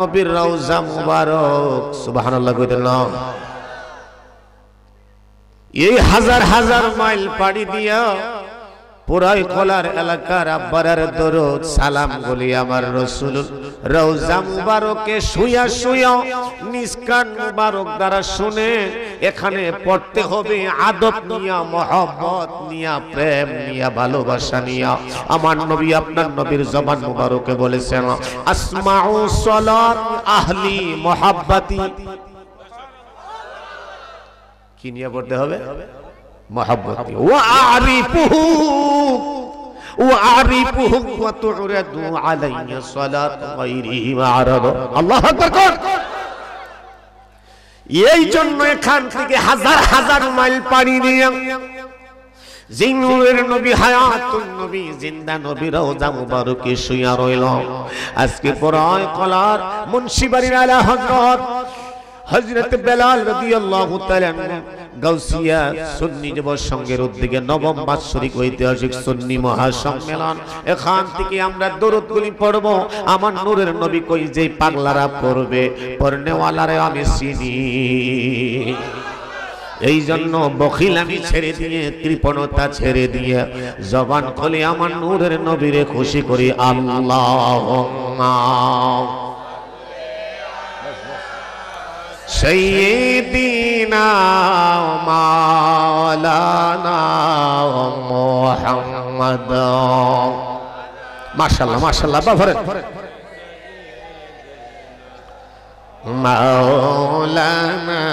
নবীর রওজা মুবারক সুবহানাল্লাহ কইতেন না। এই হাজার হাজার মাইল পাড়ি দিয়া পুরাই খোলার এলাকার আব্বারের দরুদ সালাম গুলি আমার রাসূল রওজা মুবারকে শুয়া শুয়া নিষ্কান মুবারক দ্বারা শুনে এখানে পড়তে হবে আদব নিয়া, মহব্বত নিয়া, প্রেম নিয়া, ভালোবাসা নিয়া। আমার নবী আপনার নবীর জবান মুবারকে বলেছেন আসমাউ সালাত আহলি মুহাব্বতি। কি নিয়ে পড়তে হবে? محبتي وأعرفه وتعرض علي صلاة غيره معرض الله أكبر قول। এই জন্য এখান থেকে হাজার হাজার মাইল পাড়ি দিয়ে যেই নূরের নবী হায়াতুন নবী জিন্দা নবী রওজা মুবারকে শুয়া রইল। আজকে পরায় কলার মুন্সিবাড়ির আলা হযরত বেলাল রাদিয়াল্লাহু তাআলা গাউসিয়া সুন্নি যুব সংঘের উদ্যোগে নবম বাৎসরিক ঐতিহাসিক সুন্নি মহাসম্মেলন। এখান থেকে আমরা দরুদগুলি পড়ব। আমার নূরের নবী কই যে পাগলারা পড়বে, পড়নেওয়ালারে আমি চিনি। এই জন্য বখিলামি ছেড়ে দিয়ে, কৃপণতা ছেড়ে দিয়ে জবান খুলে আমার নূরের নবীরে খুশি করি আল্লাহুম্মা سيدنا مولانا محمد ما شاء الله ما شاء الله بفرد مولانا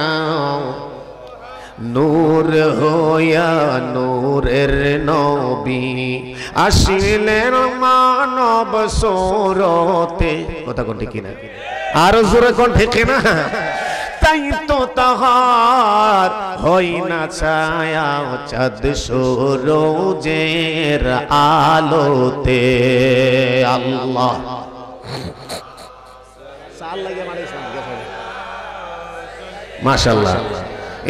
নূর হইয়া নূরের নবী আসিলেন মানব সুরতে। কথা কোন ঠিক না? আরো জোরে কোন ঠিক না? তাই তো তাহার হই না ছায়া চাঁদ সূরজের আলোতে। আল্লাহ সাল লাগে মানে মাশাআল্লাহ।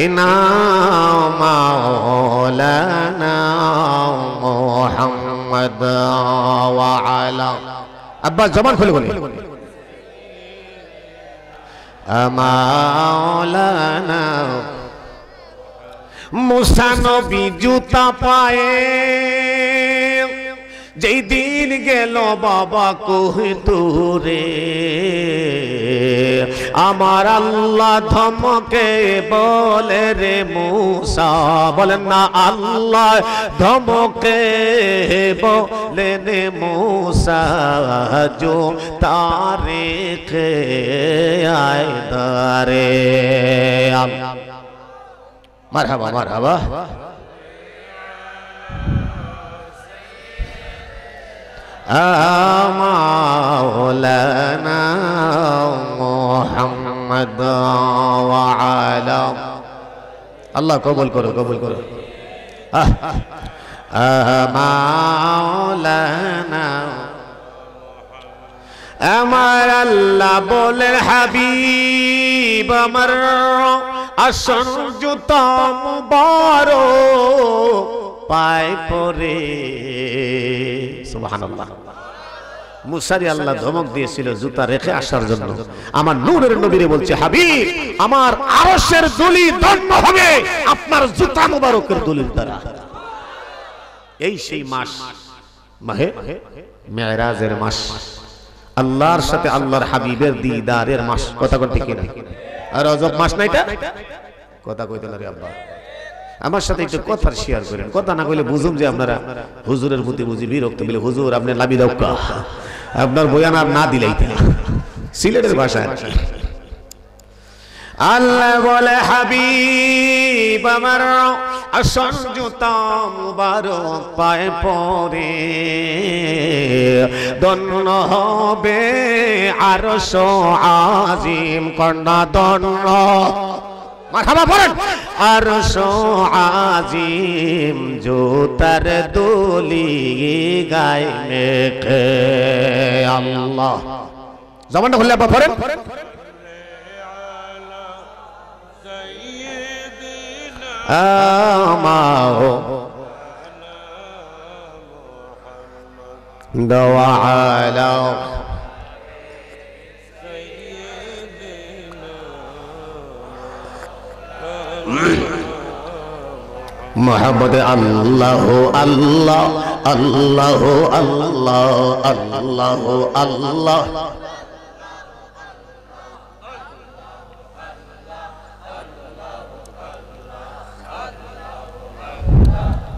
ইনা মাওলানা মুহাম্মদ ওয়া আলা আব্বা জবান খুলে বলে মাওলানা। মুসা নবী জুতা পায়ে যেই দিন গেল বাবা কোহে দূরে, আমার আল্লাহ ধমকে বলে রে মুসা, বলেন না আল্লাহ ধমকে বলে রে মুসা জো তারে খে আয় দারে। মারহাবা মারহাবা। مولانا محمد وعلى الله قبول کرو قبول کرو مولانا আমার আল্লাহ বলেন হাবিব আমার আসন জুতা মুবারক পায় পরে। সুবহানাল্লাহ। মুসারি আল্লাহ ধমক দিয়েছিল জুতা রেখে আসার জন্য। আমার নূরের নবীরে বলছে হাবিব আমার আরশের ধুলি ধন্য হবে আপনার জুতা মুবারকের ধুলির দ্বারা। এই সেই মাস মাহে মেরাজের মাস, আল্লাহর সাথে আল্লাহর হাবিবের দিদারের মাস। কথা কোন ঠিক না? আর রজব মাস না এটা? কথা কইতে লাগে আব্বা আমার সাথে একটু কথা শেয়ার করেন। কথা না কইলে বুঝুম যে আপনারা হুজুরের প্রতি বুঝি বিরক্ত। বলে হুজুর আপনি লাবি দাউকা আপনার বয়ান আর না দিলেই সিলেটের ভাষায়। আল্লাহ বলে হাবিব আমার আসন জুতা মুবারক পায়ে পরে ধন্য হবে আরশ আজিম কন্যা ধন্য। মারহাবা পড়েন। আরশ আজিম জুতার দোলি গায়ে মেখে। আল্লাহ জবানটা খুললে আব্বা পড়েন। আমাও দওয়া আলা मोहब्बत अल्लाह अल्लाह अल्लाह अल्लाह अल्लाह अल्लाह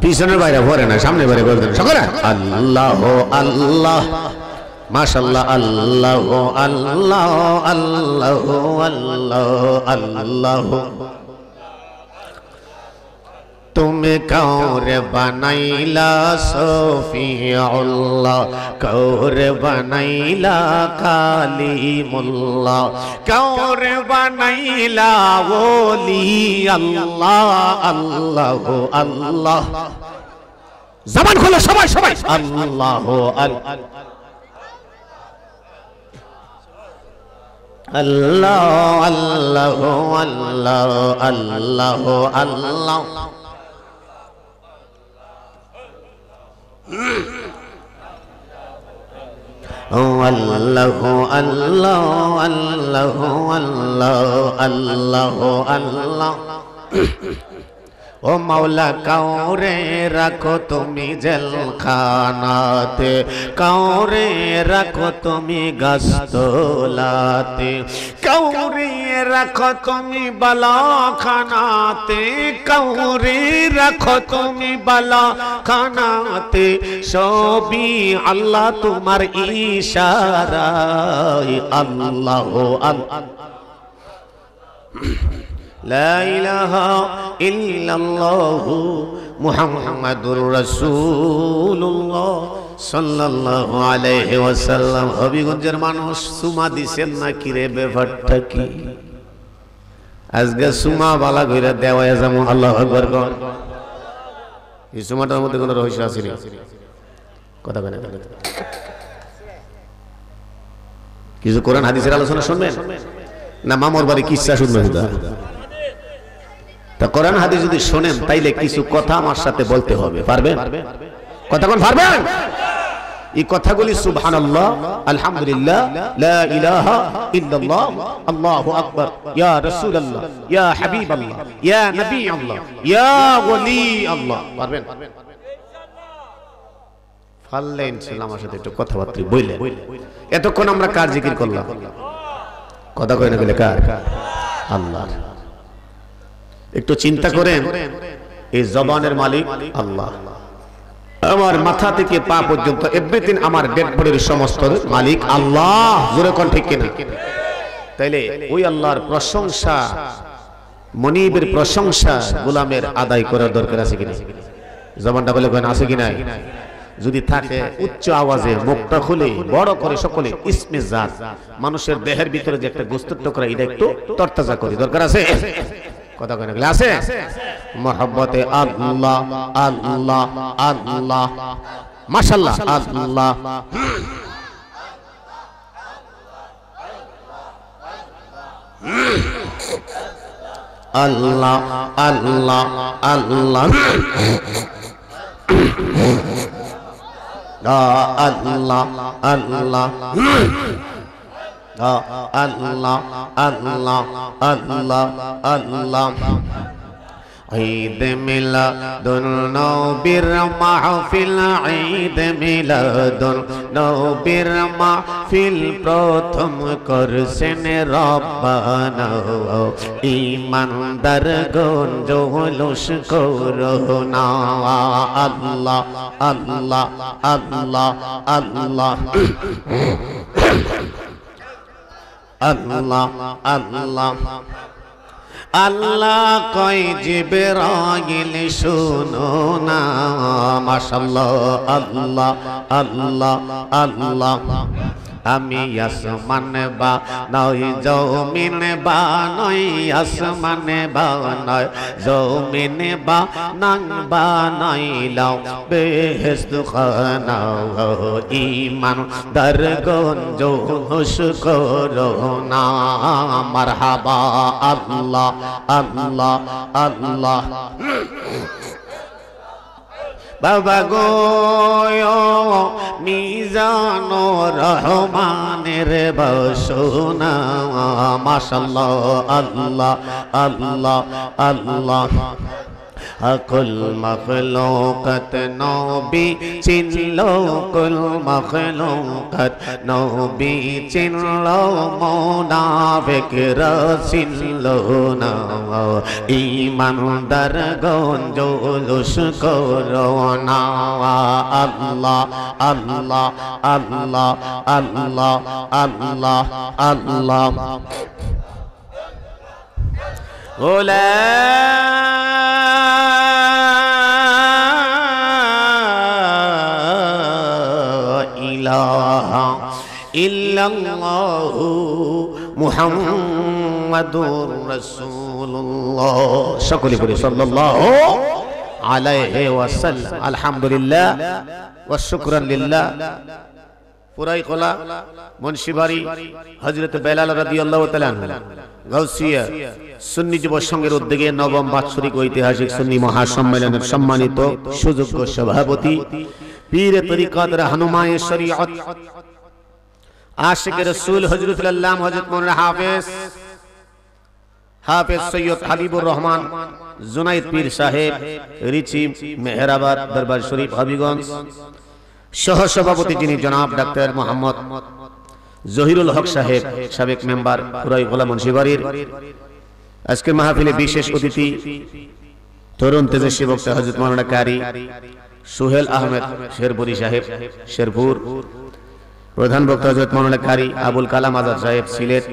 পিছনের বাইরে ভরে না সামনে বাইরে করে দেন সকলে আল্লাহ আল্লাহ মাশাআল্লাহ আল্লাহ আল্লাহ আল্লাহ আল্লাহ আল্লাহ তুমি কাউরে বানাইলা সফিউল্লাহ কাউরে বানাইলা কালিমুল্লাহ কাউরে বানাইলা ওলি আল্লাহ আল্লাহ আল্লাহ জবান খুলে সবাই সবাই আল্লাহ আল্লাহ আল্লাহ আল্লাহ আল্লাহ আল্লাহ আল্লাহ আল্লাহ আল্লাহ আল্লাহ আল্লাহ ও মাওলা কাউরে রাখো তুমি জেলখানাতে কাউরে রাখো তুমি গাছতলাতে কাউরে রাখো তুমি বালাখানাতে কাউরে রাখো তুমি বালাখানাতে সবই আল্লাহ তোমার ইশারায় আল্লাহ আল্লাহ لا إله إلا الله محمد رسول الله صلى الله عليه وسلم হবিগঞ্জের মানুষ সুমা দিছেন না কি রে ব্যাপারটা কি আজকে সুমা বালা কইরা দেওয়া যেমন আল্লাহু আকবার কোন এই সুমাটার মধ্যে কোনো রহস্য আছে না কথা বলেন কিছু কোরআন হাদিসের আলোচনা শুনবেন না মামুর বাড়ি কিচ্ছা শুনবেন তা কোরআন হাদিস যদি শুনেন তাইলে কিছু কথা আমার সাথে বলতে হবে পারবেন কথা কোন পারবেন এই কথাগুলি সুবহানাল্লাহ আলহামদুলিল্লাহ লা ইলাহা ইল্লাল্লাহ আল্লাহু আকবার ইয়া রাসূলুল্লাহ ইয়া হাবিবাল্লাহ ইয়া নবী আল্লাহ ইয়া ওলি আল্লাহ পারবেন ফাললে ইনশাআল্লাহ আমার সাথে একটু কথাবার্তা বললেন এতক্ষণ আমরা কার জিকির করলাম কথা কই না বলে কার আল্লাহ একটু চিন্তা করেন এই জবানের মালিক আল্লাহ আমার মাথা থেকে পা পর্যন্ত এভরিথিং আমার ডেড বডির সমস্ত মালিক আল্লাহ জোরে কোন ঠিক কিনা তাইলে ওই আল্লাহর প্রশংসা মনিবের প্রশংসা গোলামের আদায় করার দরকার আছে কিনা জবানটা বলে কোন আছে কিনা যদি থাকে উচ্চ আওয়াজে মুখটা খুলে বড় করে সকলে ইসমে জাত মানুষের দেহের ভিতরে যে একটা গোস্তের টুকরা এটা একটু তরতাজা করি দরকার আছে কথা কয় না গেলে আছে মোহাব্বতে আল্লাহ আল্লাহ আল্লাহ মাশাআল্লাহ আল্লাহ আল্লাহ আল্লাহ আল্লাহ আল্লাহ আল্লাহ আল্লাহ আল্লাহ আল্লাহ আল্লাহ ঈদ মিলাদুন নবীর মাহফিল ঈদ মিলাদুন নবীর মাহফিল প্রথম করছেন রব্বানা ঈমানদার গণ জুলুস করোনা আল্লাহ আল্লাহ আল্লাহ আল্লাহ আল্লাহ আল্লাহ আল্লাহ কয় জিবরাইল শুনো না মাশাআল্লাহ আল্লাহ আল্লাহ আল্লাহ আমি আসমান বা নয় জমিন বা নয় আসমান বা নয় জমিন বা নাং বা নাইলাও বেহেশত খানা ঈমান দরগন জোশ করো না মারহাবা আল্লাহ আল্লাহ আল্লাহ বাবা গো মিজান রহমানের বসনা মাশাআল্লাহ আল্লাহ আল্লাহ আল্লাহ কুল মখলুকাত নবী চিনলো, কুল মখলুকাত নবী চিনলো, মুনাফিকরা চিনলো না। ঈমানদার গণ জুলুস করো না। আল্লাহ আল্লাহ আল্লাহ আল্লাহ আল্লাহ আল্লাহ। ওলা ইলাহা ইল্লাল্লাহু মুহাম্মাদুর রাসূলুল্লাহ। সকলে বলি সাল্লাল্লাহু আলাইহি ওয়াসাল্লাম। আলহামদুলিল্লাহ ওয়া শুকরান লিল্লাহ। পুরাই খোলা মুন্সিবাড়ি হযরত বেলাল রাদিয়াল্লাহু তাআলা আনহু গাউসিয়া সুন্নি যুব সংঘের উদ্যোগে নবম বাৎসরিক ঐতিহাসিক সুন্নি মহাসম্মেলনের সম্মানিত সুযোগ্য সভাপতি পীর তরিকত রাহনুমায়ে শরীয়ত আশিক রাসূল হযরতুল আল্লাহ হযরত মাওলানা হাফেজ সৈয়দ হাবিবুর রহমান জুনাইদ পীর সাহেব রিচি মেহরাবাদ দরবার শরীফ হবিগঞ্জ, সহ সভাপতি যিনি জনাব ডাক্তার মোহাম্মদ জহিরুল হক সাহেব, সাবেক মেম্বার পুরাই গোলা মুন্সিবাড়ির। আজকের মাহফিলে বিশেষ অতিথি তরুণ তেজস্বী বক্তা হযরত মাওলানা কারি সুহেল আহমেদ শেরপুরি সাহেব শেরপুর, প্রধান বক্তা হযরত মাওলানা কারি আবুল কালাম আজাদ সাহেব সিলেট,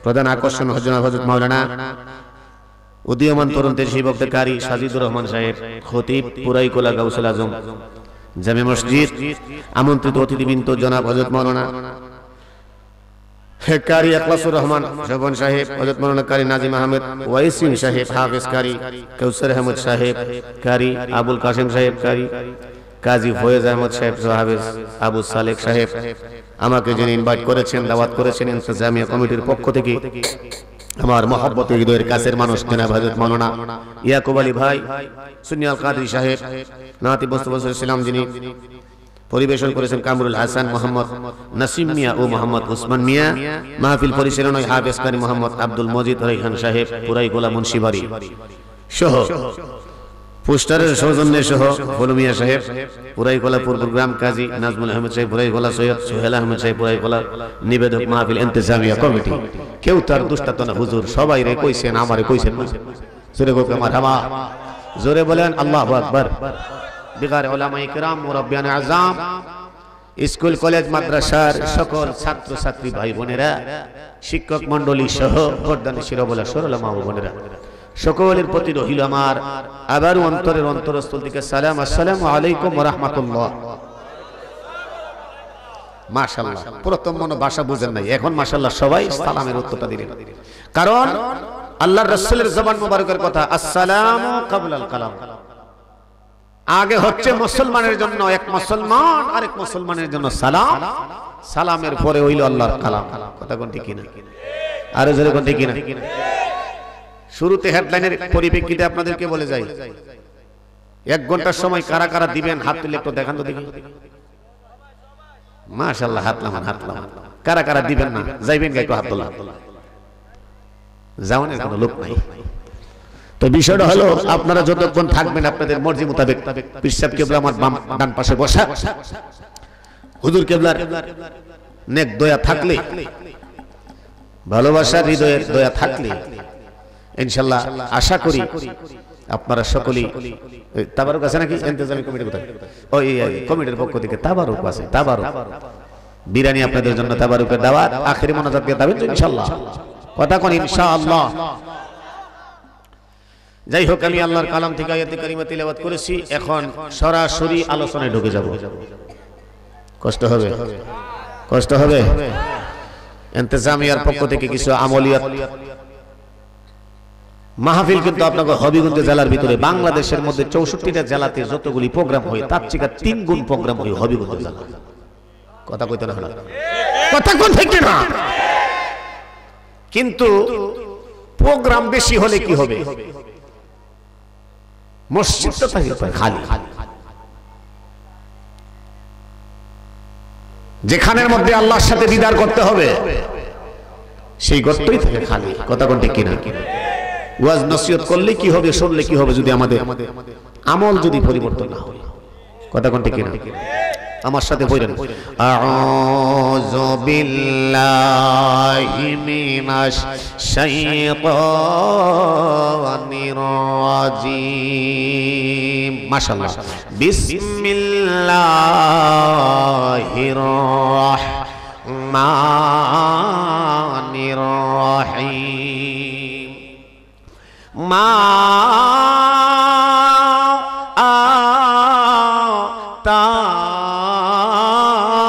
প্রধান আকর্ষণ হযরত মাওলানা উদীয়মান তরুণ তেজস্বী বক্তা কারি সাজিদুর রহমান সাহেব খতিব পুরাই গোলা গাউসুল আজম জামে মসজিদ। আমন্ত্রিত অতিথিবৃন্দ জনাব হযরত মাওলানা কারি আখলাসুর রহমান শোভন সাহেব, হযরত মাওলানা কারি নাজিম আহমেদ ওয়াইসিং সাহেব, হাফেজ কারি কাউসার আহমদ সাহেব কারি, আবুল কাসেম সাহেব কারি, কাজী ফয়েজ আহমদ সাহেব, হাফেজ আবু সালেক সাহেব। আমাকে যিনি ইনভাইট করেছেন, দাওয়াত করেছেন ইন্তেজামিয়া কমিটির পক্ষ থেকে, আমার মহব্বতের হৃদয়ের কাছের মানুষ জনাব হযরত মাওলানা ইয়াকুব আলী ভাই সুন্নি আল কাদরি সাহেব, নাতি মুস্তাফা সাল্লাম যিনি পরিবেশন করেছেন কামরুল হাসান, মোহাম্মদ নাসিম মিয়া ও মোহাম্মদ উসমান মিয়া। মাহফিল পরিচালনায় হাফেজ কারি মোহাম্মদ আব্দুল মজিদ রাইহান সাহেব পুরাই গোলা মুন্সিবাড়ি সহ, পোস্টারের সৌজন্যে সহ ফলু মিয়া সাহেব পুরাই গোলা পূর্বগ্রাম, কাজী নাজমুল আহমেদ সাহেব পুরাই গোলা, সৈয়দ সোহেল আহমেদ সাহেব পুরাই গোলা, নিবেদক মাহফিল ইন্তেজামিয়া কমিটি। কেউ তার দুষ্টাত না হুজুর, সবাই রে কইছেন, আমারে কইছেন না। জোরে গোক আমার হামা, জোরে বলেন আল্লাহু আকবার। বিগার উলামায়ে কিরাম, মুরাব্বিয়ানে আযম, স্কুল কলেজ মাদ্রাসার সকল ছাত্র ছাত্রী ভাই বোনেরা, শিক্ষক মণ্ডলী সহ পর্দার শিরোবলা সরলা মা বোনেরা, সকলের প্রতি রহিল আমার আবারও অন্তরের অন্তরস্থল থেকে সালাম। আসসালামু আলাইকুম ওয়া রাহমাতুল্লাহ। মাশাআল্লাহ, প্রথম মনে ভাষা বুঝেন নাই, এখন মাশাআল্লাহ সবাই সালামের উত্তরটা দিলেন। কারণ আল্লাহর রাসূলের জবান মোবারকের কথা, আসসালামু ক্বাবলাল কালাম। আগে হচ্ছে মুসলমানের জন্য এক মুসলমান, আরেক মুসলমানের জন্য সালাম, সালামের পরে হইল আল্লাহর কালাম। কথা কোন ঠিক কিনা? আরো জোরে কোন ঠিক কিনা? শুরুতে হেডলাইনের পরিপ্রেক্ষিতে আপনাদেরকে বলে যাই, 1 ঘন্টার সময় কারা কারা দিবেন হাত তুলে একটু দেখান তো দেখি। মাশাআল্লাহ, হাত লামান, হাত লামান। কারা কারা দিবেন না যাইবেন একটু হাত তোলা। যাওয়ানের কোনো লোক নাই। তো বিষয়টা হলো, আপনারা যতক্ষণ থাকবেন আপনাদের মর্জি মোতাবেক, পীর সাহেব কেবলা আমার বাম ডান পাশে বসা, হুজুর কেবলার নেক দয়া থাকলে, ভালোবাসার হৃদয়ের দয়া থাকলে ইনশাআল্লাহ আশা করি আপনারা সকলেই, তাবারুক আছে নাকি ইন্তেজামি কমিটির কথা, ওই কমিটির পক্ষ থেকে তাবারুক আছে, তাবারুক বিরিয়ানি আপনাদের জন্য, তাবারুকের দাওয়াত, আখেরি মোনাজাত দিয়ে দাবেন ইনশাআল্লাহ। কথা কোন ইনশাআল্লাহ। যাই হোক, আমি আল্লাহর কালাম থেকে আয়াতে কারিমা তিলাওয়াত করেছি, এখন সরাসরি আলোচনায় ঢুকে যাব। কষ্ট হবে, কষ্ট হবে। ইন্তেজামিয়ার পক্ষ থেকে কিছু আমলিয়াত মাহফিল কিন্তু আপনাকে হবিগঞ্জ জেলার ভিতরে, বাংলাদেশের মধ্যে 64টা জেলাতে যতগুলি প্রোগ্রাম হয় তার থেকে 3 গুণ প্রোগ্রাম হয় হবিগঞ্জ জেলা। কথা কইতে না, কথা কোন ঠিক না? কিন্তু প্রোগ্রাম বেশি হলে কি হবে? মসজিদটা থাকে খালি, যেখানের মধ্যে আল্লাহর সাথে দিদার করতে হবে সেই গর্তই থাকে খালি। কথা কোন ঠিক কিনা? ওয়াজ নসিহত করলে কি হবে, শুনলে কি হবে যদি আমাদের আমল যদি পরিবর্তন না হয়? কথা কোন ঠিক কিনা? আমার সাথে বলেন, আউযু বিল্লাহি মিনাশ শাইতানির রাজিম। মাশাআল্লাহ। বিসমিল্লাহির রাহমানির রাহিম। মা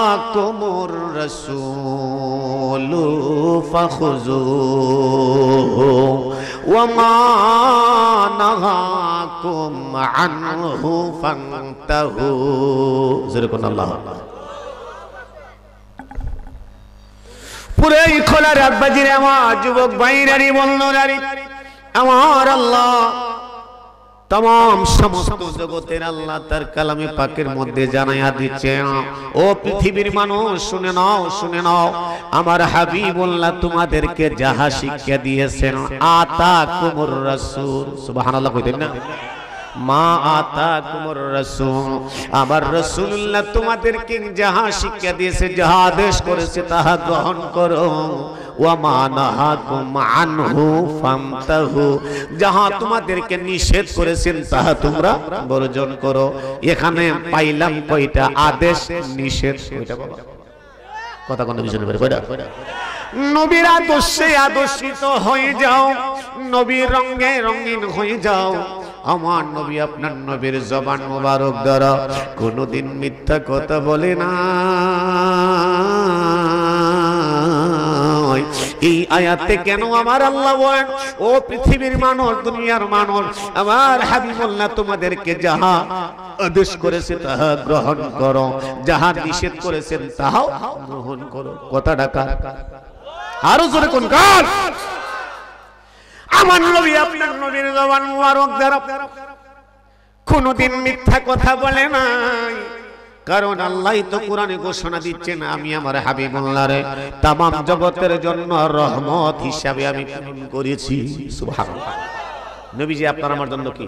আতাকুমুর রাসূলু ফাখুযুহু ওয়া মা নাহাকুম আনহু ফান্তাহু। সুবহানাল্লাহ। পুরো এই খোলা রাত বাজিরে আমার যুবক ভাইরারি বন্ধুরারি, আমার আল্লাহ तमाम समस्त जगतेर आल्लाह तार कलामे पाकेर मध्य जानाया दिच्छेन, ओ पृथिवीर मानुष शुने नाओ आमार हाबिबुल्लाह तुम्हादेरके जाहा शिक्षा दियेछेन आताकुमुर रासूल। सुबहानाल्लाह कइतेन ना? मा आताकुमुर रासूल, आमार रासूलुल्लाह तुम्हादेरके जाहा शिक्षा दियेछे, जाहा आदेश करेছে ताहा ग्रहण करो। ওয়ামা নাহাকুম আনহু ফামতাহু, যাহা তোমাদেরকে নিষেধ করেছেন তাহা তোমরা বর্জন করো। এখানে পাইলাম কয়টা আদেশ নিষেধ? কয়টা বাবা? কথা কোন বিষয় বের কয়টা? নবীর আদর্শে আদর্শিত হয়ে যাও, নবীর রঙে রঙিন হয়ে যাও। আমার নবী আপনার নবীর জবান মোবারক দ্বারা কোনোদিন মিথ্যা কথা বলে না। এই আয়াতে কেন আমার আল্লাহ বলেন, ও পৃথিবীর মানুষ, দুনিয়ার মানুষ, আমার হাবিবুল্লাহ তোমাদেরকে যাহা আদেশ করেছে তাহা গ্রহণ করো, যাহা নিষেধ করেছেন তাহাও গ্রহণ করো। কথাটা কার? আরো জোরে কোন কার? আমার নবী আপনার নবীর জবান মুবারক দ্বারা কোনদিন মিথ্যা কথা বলে নাই। কারণ আল্লাহ তো কোরআনে ঘোষণা দিচ্ছেন, আমি আমার হাবিবুল্লাহরে তামাম জগতের জন্য রহমত হিসাবে আমি প্রেরণ করেছি। সুবহানাল্লাহ। নবীজি আপনার আমার জন্য কি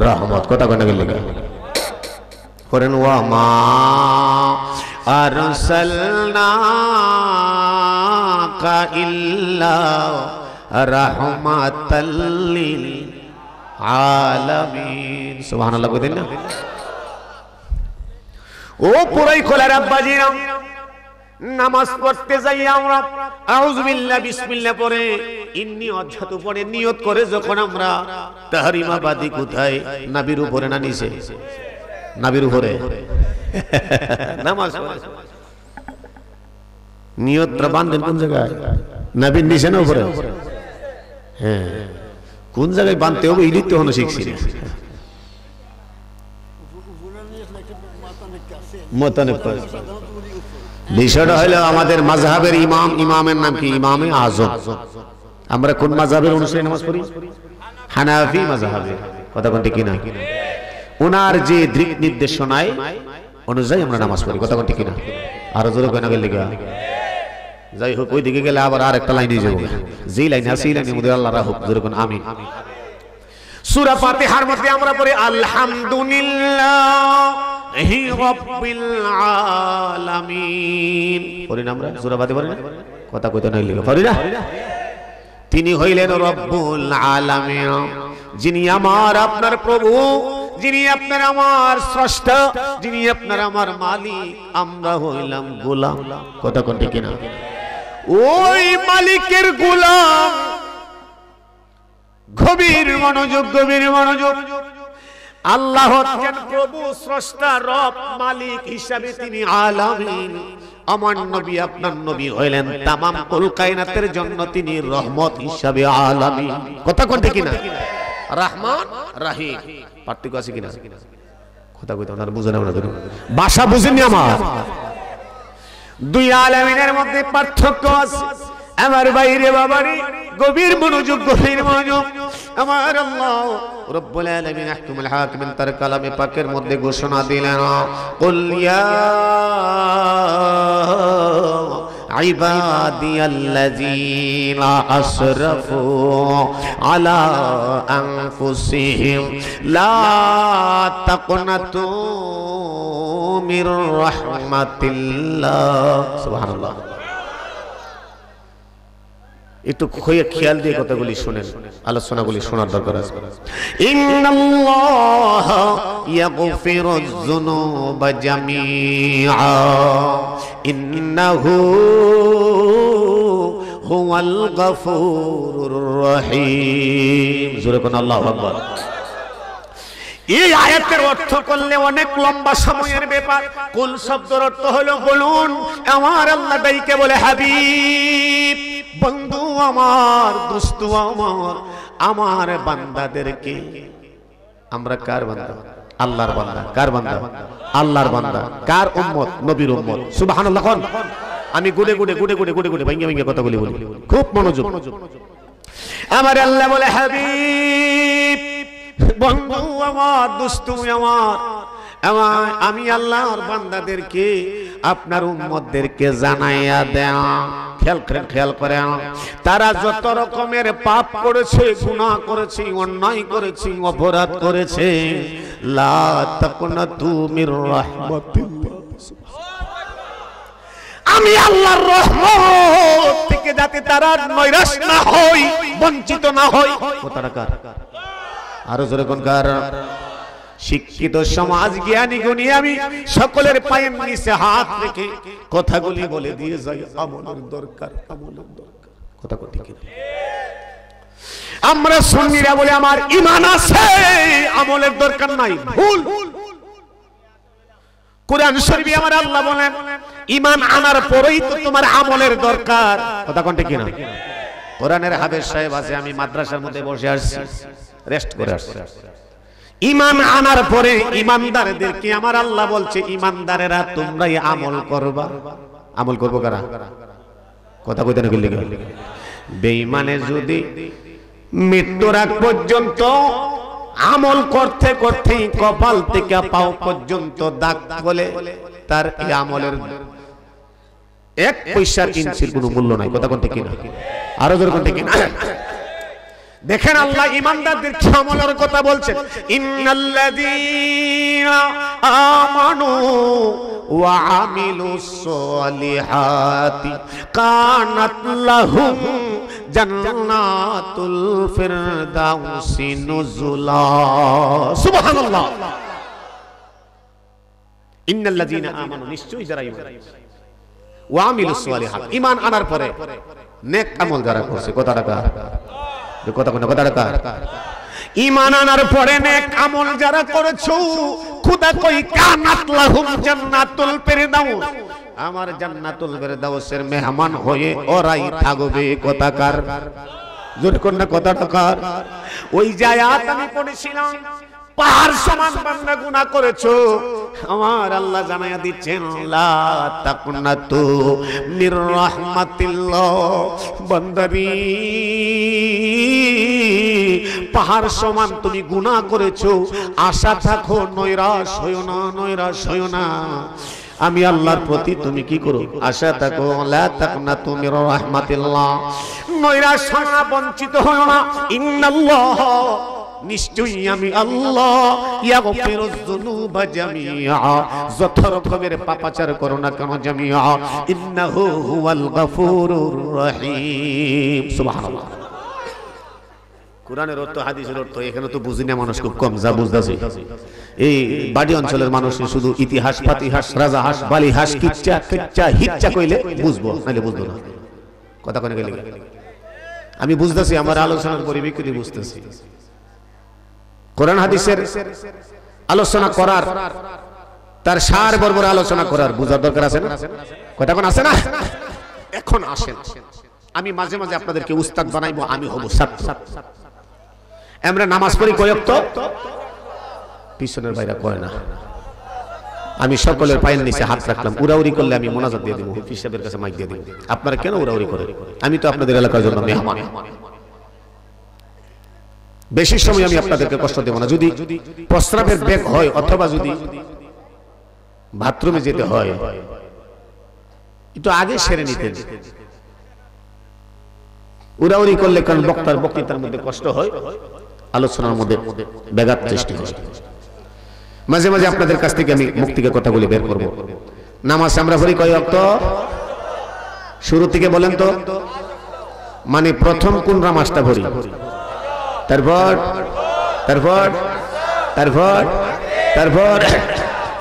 রহমত? কথা কয় না গেলে করেন, ওয়া মা আরসালনাকা ইল্লা রাহমাতাল লিল আলামিন। সুবহানাল্লাহ কইতেন না? ও পুরাই খোলার আব্বাজিরা, নামাজ পড়তে যাই আমরা আউযু বিল্লাহ বিসমিল্লাহ পড়ে ইন্নী অজ্জাতু পড়ে নিয়ত করে যখন আমরা তাহরিমাবাদী কোথায়? নবীর উপরে না নিচে? নবীর উপরে নামাজ নিয়তটা বাঁধেন কোন জায়গায়? নবীর নিচে না উপরে? হ্যাঁ, কোন জায়গায় বাঁধতে হবে এই তো হলো শিখছি না। বিষয়টা হলো আমাদের মাযহাবের ইমাম, ইমামের নাম কি? ইমামে আযম। আমরা কোন মাযহাবের অনুসারী নামাজ পড়ি? হানাফি মাযহাবের। কথা কোন ঠিক কিনা? ওনার যে দিক নির্দেশনায় অনুযায়ী আমরা নামাজ পড়ি। কথা কোন ঠিক কিনা? আর জোরে কই না গেল লাগা। যাই হোক, ওই দিকে গেলে আবার আরেকটা লাইনে যাব, যে লাইনে আছে এই লাইনের মধ্যে আল্লাহ রাহুক। জোরে কোন আমিন। সূরা ফাতিহার মধ্যে আমরা পড়ি আলহামদুলিল্লাহি রাব্বিল আলামিন। পড়ি না আমরা? সূরা ফাতিহা পড়ি না? কথা কইতে নাই লাগা পড়ি না? তিনি হইলেন রব্বুল আলামিন, যিনি আমার আপনার প্রভু, যিনি আপনার আমার স্রষ্টা, যিনি আপনার আমার মালিক। আমরা হইলাম গোলাম। কথা কোন ঠিক কিনা? ওই মালিকের গোলাম। গভীর মনোযোগ, গভীর মনোযোগ। আল্লাহ হচ্ছেন প্রভু, স্রষ্টা, রব, মালিক হিসাবে তিনি আলামিন। আমার নবী আপনার নবী হইলেন তামাম কুল কায়নাতের জন্য তিনি রহমত হিসাবে আলামিন। কথা কোন ঠিক কিনা? রহমান রহিম পার্থক্য আছে কিনা? কথা কইতে আপনারা বুঝেন না? ভাষা বুঝেননি আমার? দুই আলামিনের মধ্যে পার্থক্য আছে আমার বাইরে বাবারে। গভীর মনোযোগ, গভীর মনোযোগ। আমার আল্লাহ রব্বুল আলামিন আহকামুল হাকিমিন তার কালামে পাকের মধ্যে ঘোষণা দিলেন, কুল ইয়া ইবাদিয়াল্লাযীনা আসরাফু আলা আনফুসিহিম লা তাকনাতু মির রাহমাতিল্লাহ। সুবহানাল্লাহ। একটু খেয়াল দিয়ে কথাগুলি শুনেন, আলোচনাগুলি শোনার দরকার আছে। ইন্নাল্লাহা ইয়াগফিরুয যুনুবা জামিআ ইন্নাহু হুয়াল গফুরুর রহিম। জোরে কোন আল্লাহু আকবার। এই আয়াতের অর্থ করলে অনেক লম্বা সময়ের ব্যাপার। কুল শব্দের অর্থ হলো বলুন। আমার আল্লাহ ডাইকে বলে হাবিব, বন্ধু আমার, দোস্ত আমার, আমার বান্দাদেরকে, আমরা কার বান্দা? আল্লাহর বান্দা। কার বান্দা? আল্লাহর বান্দা। কার উম্মত? নবীর উম্মত। সুবহানাল্লাহ। আমি গুড়ে গুড়ে গুড়ে গুড়ে গুড়ে গুড়ে ভাঙ্গে ভাঙ্গে কথাগুলি বলি, খুব মনোযোগ। আমার আল্লাহ বলে হাবিব, বন্ধু আমার, দোস্ত আমার, আমি আল্লাহর বান্দাদেরকে, আপনার উম্মতদেরকে জানাইয়া দেয়া, খেয়াল করে, তারা যত রকমের পাপ করেছে, গুনাহ করেছে, অন্যায় করেছে, অপরাধ করেছে, লা তাকনাতু মির রাহমাতিল্লাহ, আমি আল্লাহর রহমত থেকে যাতে তারা নৈরাশ না হয়, বঞ্চিত না হয়। কথাটা কার? আরো জোরে কোন কার? শিক্ষিত সমাজ, জ্ঞানী গুণী আমি সকলের পায়ের নিচে হাত রেখে কথাগুলি বলে দিয়ে যাই, আমলের দরকার, আমলের দরকার। কথা ঠিক কি? আমরা সুন্নিরা বলে আমার ঈমান আছে, আমলের দরকার নাই, ভুল। কুরআন শরীফে আমার আল্লাহ বলেন ঈমান আনার পরেই তো তোমার আমলের দরকার। কথা কোন ঠিক না? কোরআনের হাফেজ সাহেব আছে, আমি মাদ্রাসার মধ্যে বসে আসছি, রেস্ট করে আসছি। ঈমান আনার পরে ঈমানদারদেরকে আমার আল্লাহ বলছে, ঈমানদারেরা তোমরাই আমল করবা। আমল করবো কারা? কথা কইতে না গেলে বেঈমানে যদি মৃত্যুর আগ পর্যন্ত আমল করতে করতে কপাল থেকে পাও পর্যন্ত দাগ বলে, তার এই আমলের এক পয়সার ইঞ্চির কোনো মূল্য নাই। কথা কোন ঠিক না? আরো জোরে কোন ঠিক না? দেখেন আল্লাহ ঈমানদারদের আমলের কথা বলছেন, ইন্নাল্লাযীনা আমানু ওয়া আমিলুস সলিহাতি কানাত লাহুম জান্নাতুল ফিরদাউসি নুজুলা। সুবহানাল্লাহ। ইন্নাল্লাযীনা আমানু, নিশ্চয়ই যারা ঈমান ওয়া আমিলুস সলিহাত, ঈমান আনার পরে নেক আমল যারা করছে। কথাটা কার? ঈমান আনার পরে নেক আমল যারা করেছো, খোদা কই কানাত লাহুম জান্নাতুল ফিরদাউস, আমার জান্নাতুল ফিরদাউসের মেহমান হয়ে ওরাই থাকবে। কথা কার? জোরে কোন না? কথাটা কার? ওই যে আয়াত আমি পড়েছিলাম, পাহাড় সমান বান্দা গুনাহ করেছো, আমার আল্লাহ জানায়া দিচ্ছেন লা তাকনাতু মির রাহমাতিল্লাহ, বান্দারি পাহাড় সমান তুমি গুনাহ করেছো, আশা থাকো, নৈরাশ হয়ো না, নৈরাশ হয়ো না। আমি আল্লাহর প্রতি তুমি কি করো? আশা থাকো। লা তাকনাতু মির রাহমাতিল্লাহ, নৈরাশ হয়ো না, বঞ্চিত হয়ো না। ইন্নাল্লাহ, নিশ্চয়ই আমি আল্লাহ, ইয়াগফিরুয যুনুবা জামিআ, যত রকমের পাপাচার করো না কেন, জামিআ, ইন্নাহু হুয়াল গফুরুর রহিম। সুবহানাল্লাহ। কোরআনের অর্থ, হাদিসের অর্থ এখানে তো বুঝি না মানুষ, খুব কম যা বুঝতাছি। এই বাড়ি অঞ্চলের মানুষ শুধু ইতিহাস, ফাতিহাস, রাজাহাস, বালিহাস, কিচ্চা কিচ্চা হিচ্চা কইলে বুঝবো, নাইলে বুঝবো না। কথা কোনে গেলে আমি বুঝতাছি, আমার আলোচনার পরিপ্রেক্ষিতে বুঝতেছি। কোরআন হাদিসের আলোচনা করার, তার সার বর্বর আলোচনা করার বুঝার দরকার আছে না? কথা কোন আছে না? এখন আসেন, আমি মাঝে মাঝে আপনাদেরকে উস্তাদ বানাইবো, আমি হব ছাত্র। আমরা নামাজ পড়ি কয়েক, তো পিছনের বাইরে কয় না। আমি সকলের পায়ের নিচে হাত রাখলাম, উড়াউড়ি করলে আমি মোনাজাত দিয়ে দিব, হাফেজ সাহেবের কাছে মাইক দিয়ে দিব। আপনারা কেন উড়াউড়ি করেন? আমি তো আপনাদের এলাকার জন্য মেহমান। বেশি সময় আমি আপনাদেরকে কষ্ট দেব না। যদি প্রস্রাবের বেগ হয় অথবা যদি বাথরুমে যেতে হয়, একটু আগে সেরে নিতেন। উড়াউড়ি করলে কারণ বক্তার বক্তৃতার মধ্যে কষ্ট হয়, আলোচনার মধ্যে ব্যাঘাত সৃষ্টি হয়। মাঝে মাঝে আপনাদের কাছ থেকে আমি মুক্তিকে কথাগুলি বের করব। নামাজ আমরা পড়ি কয় ওয়াক্ত? শুরু থেকে বলেন তো, মানে প্রথম কোন নামাজটা পড়ি? তারপর তারপর তারপর তারপর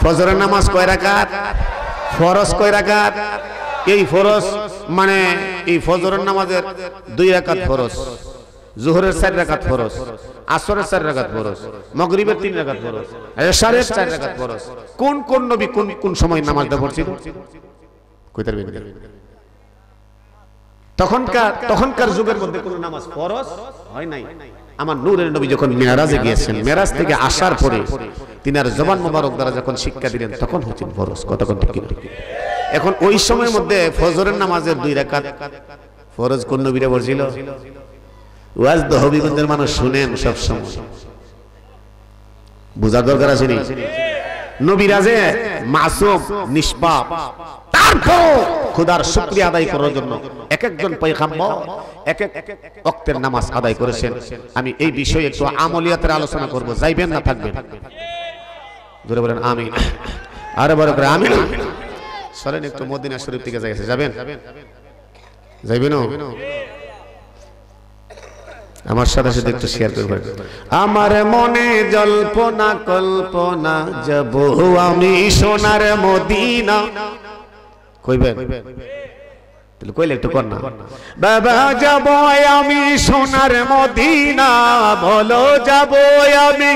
ফজরের নামাজ কয় রাকাত? ফরজ কয় রাকাত? এই ফরজ মানে এই ফজরের নামাজের 2 রাকাত ফরজ, জোহরের 4 রাকাত ফরজ, আসরের 4 রাকাত ফরজ, মাগরিবের 3 রাকাত ফরজ, এশারের 4 রাকাত ফরজ। কোন কোন নবী কোন কোন সময় নামাজটা পড়ছিল? কইতার বের তখনকার যুগের মধ্যে কোন নামাজ ফরজ হয় নাই। আমার নূরের নবী যখন মেরাজে গিয়েছেন, মেরাজ থেকে আসার পরে তিনার জবান মোবারক দ্বারা যখন শিক্ষা দিলেন তখন হচ্ছেন ফরজ। কতক্ষণ ঠিক? এখন ওই সময়ের মধ্যে ফজরের নামাজের 2 রাকাত ফরজ কোন নবীরা পড়ছিল? ওয়াজ তো হবিগঞ্জের মানুষ শুনেন সব সময়, বুঝার দরকার আছে নি? নবীরা যে মাসুম নিষ্পাপ, তারপর খোদার শুকরিয়া আদায় করার জন্য এক একজন পয়গম্বর এক এক ওয়াক্তের নামাজ আদায় করেছেন। আমি এই বিষয়ে একটু আমলিয়াতের আলোচনা করব, যাইবেন না থাকবেন? জোরে বলেন আমিন। আরে বড় করে আমিন। চলেন একটু মদিনা শরীফ থেকে যাবেন? যাইবেন? আমার সাথে সাথে একটু শেয়ার করবেন। আমার মনে জল্পনা কল্পনা যাব আমি সোনার মদিনা। কইবেন? তাহলে কইলে একটু কর না। বাবা যাব আমি সোনার মদিনা, বলো যাব আমি।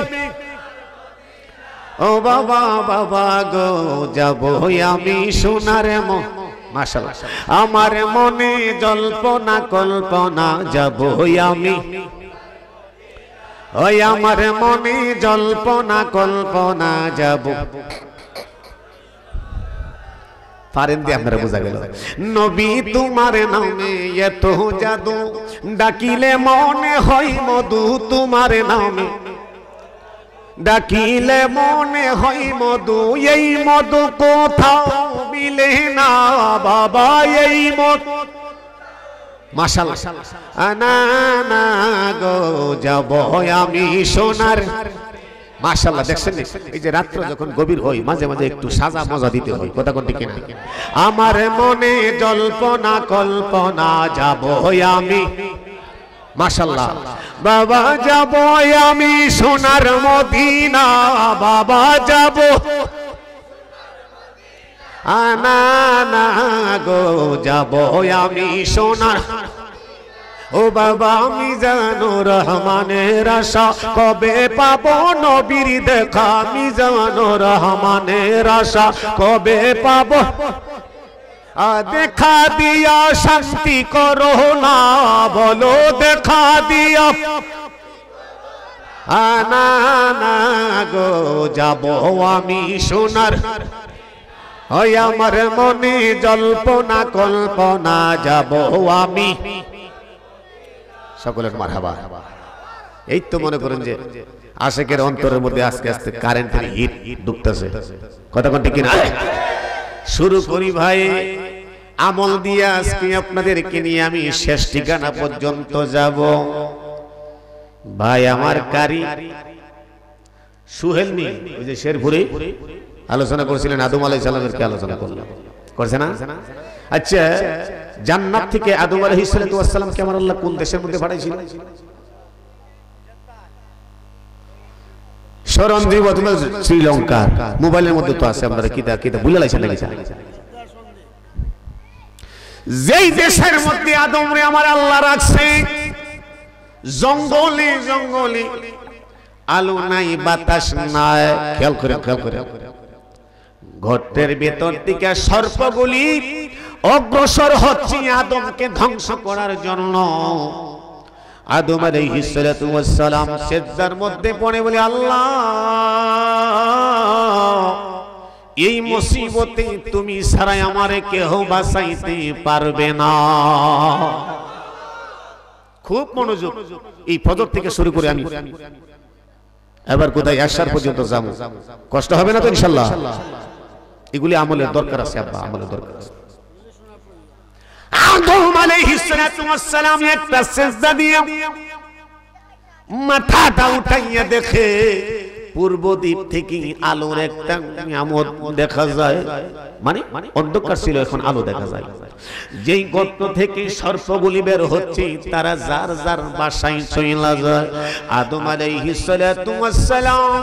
ও বাবা বাবা গো যাব আমি সোনার মাশাআল্লাহ। আমার মনে জল্পনা কল্পনা যাব আমি, ওই আমার মনে জল্পনা কল্পনা যাব। পারেন দিয়ে আপনারা বোঝা গেল। নবী তোমার নামে এত জাদু, ডাকিলে মনে হয় মধু। তোমার নামে ডাকিলে মনে হয় মধু, এই মধু কোথাও মিলে না বাবা, এই মধু। মাশাআল্লাহ। না না গো যাব আমি সোনার। মাশাআল্লাহ, দেখছেন এই যে রাত্র যখন গভীর হয় মাঝে মাঝে একটু সাজা মজা দিতে হয়। কথা কোন ঠিক না? আমার মনে জল্পনা কল্পনা যাব আমি। মাশাআল্লাহ। বাবা যাব আমি সোনার মদিনা, বাবা যাব। না না গো যাব আমি সোনার। ও বাবা আমি জানো রহমানের আশা, কবে পাবো নবীর দেখা। আমি জানো রহমানের আশা, কবে পাবো। দেখা দিয়া শান্তি করো না, বলো দেখা দিয়া। না না গো যাব আমি সোনার। ওই আমার মনে জল্পনা কল্পনা যাব আমি। সকলের মারহাবা। এই তো মনে করেন যে আশিকের অন্তরের মধ্যে আস্তে আস্তে কারেন্টের হিট ঢুকতেছে। কথা কোন ঠিক না? শুরু করি ভাই আমল দিয়ে। আজকে আপনাদেরকে নিয়ে আমি শেষ ঠিকানা পর্যন্ত যাব। ভাই আমার কারি সুহেল নি ওই যে শেরপুরে আলোচনা করেছিলেন, আদম আলাইহিস সালামের কে আলোচনা করলেন, করছে না? আচ্ছা, জান্নাত থেকে আদম আলাইহিস সালাম কে আমার আল্লাহ কোন দেশের মধ্যে পাঠাইছিল? সরঞ্জীব অথবা শ্রীলঙ্কা। মোবাইলের মধ্যে তো আছে, আপনারা কিতা কিতা ভুলে লাইছেন নাকি? যেই দেশের মধ্যে আদম রে আমার আল্লাহ রাখছে, জঙ্গলে জঙ্গলে, আলো নাই বাতাস নাই। খেয়াল করে খেয়াল করে, গর্তের ভেতর থেকে সর্পগুলি অগ্রসর হচ্ছে আদমকে ধ্বংস করার জন্য। আদম আলাইহিস সালাতু ওয়াস সালাম সিজদার মধ্যে পড়ে বলে, আল্লাহ এই মুসিবতে তুমি ছাড়া আমারে কেউ বাঁচাইতে পারবে না। খুব মনোযোগ। এই ফজর থেকে শুরু করে আমি এবার কোথায় আসার পর্যন্ত যাব, কষ্ট হবে না তো ইনশাআল্লাহ? এগুলি আমলের দরকার আছে আব্বা, আমলের দরকার আছে। আদম আলাইহিস সালাতু ওয়াস সালাম একটা সিজদা দিয়ে মাথাটা উঠাইয়া দেখে পূর্ব দিক থেকে আলোর একটা নিয়ামত দেখা যায়, মানে অন্ধকার ছিল এখন আলো দেখা যায়। যেই গর্ত থেকে সর্পগুলি বের হচ্ছে তারা যার যার বাসায় চলে যায়। আদম আলাইহিস সালাতু ওয়াস সালাম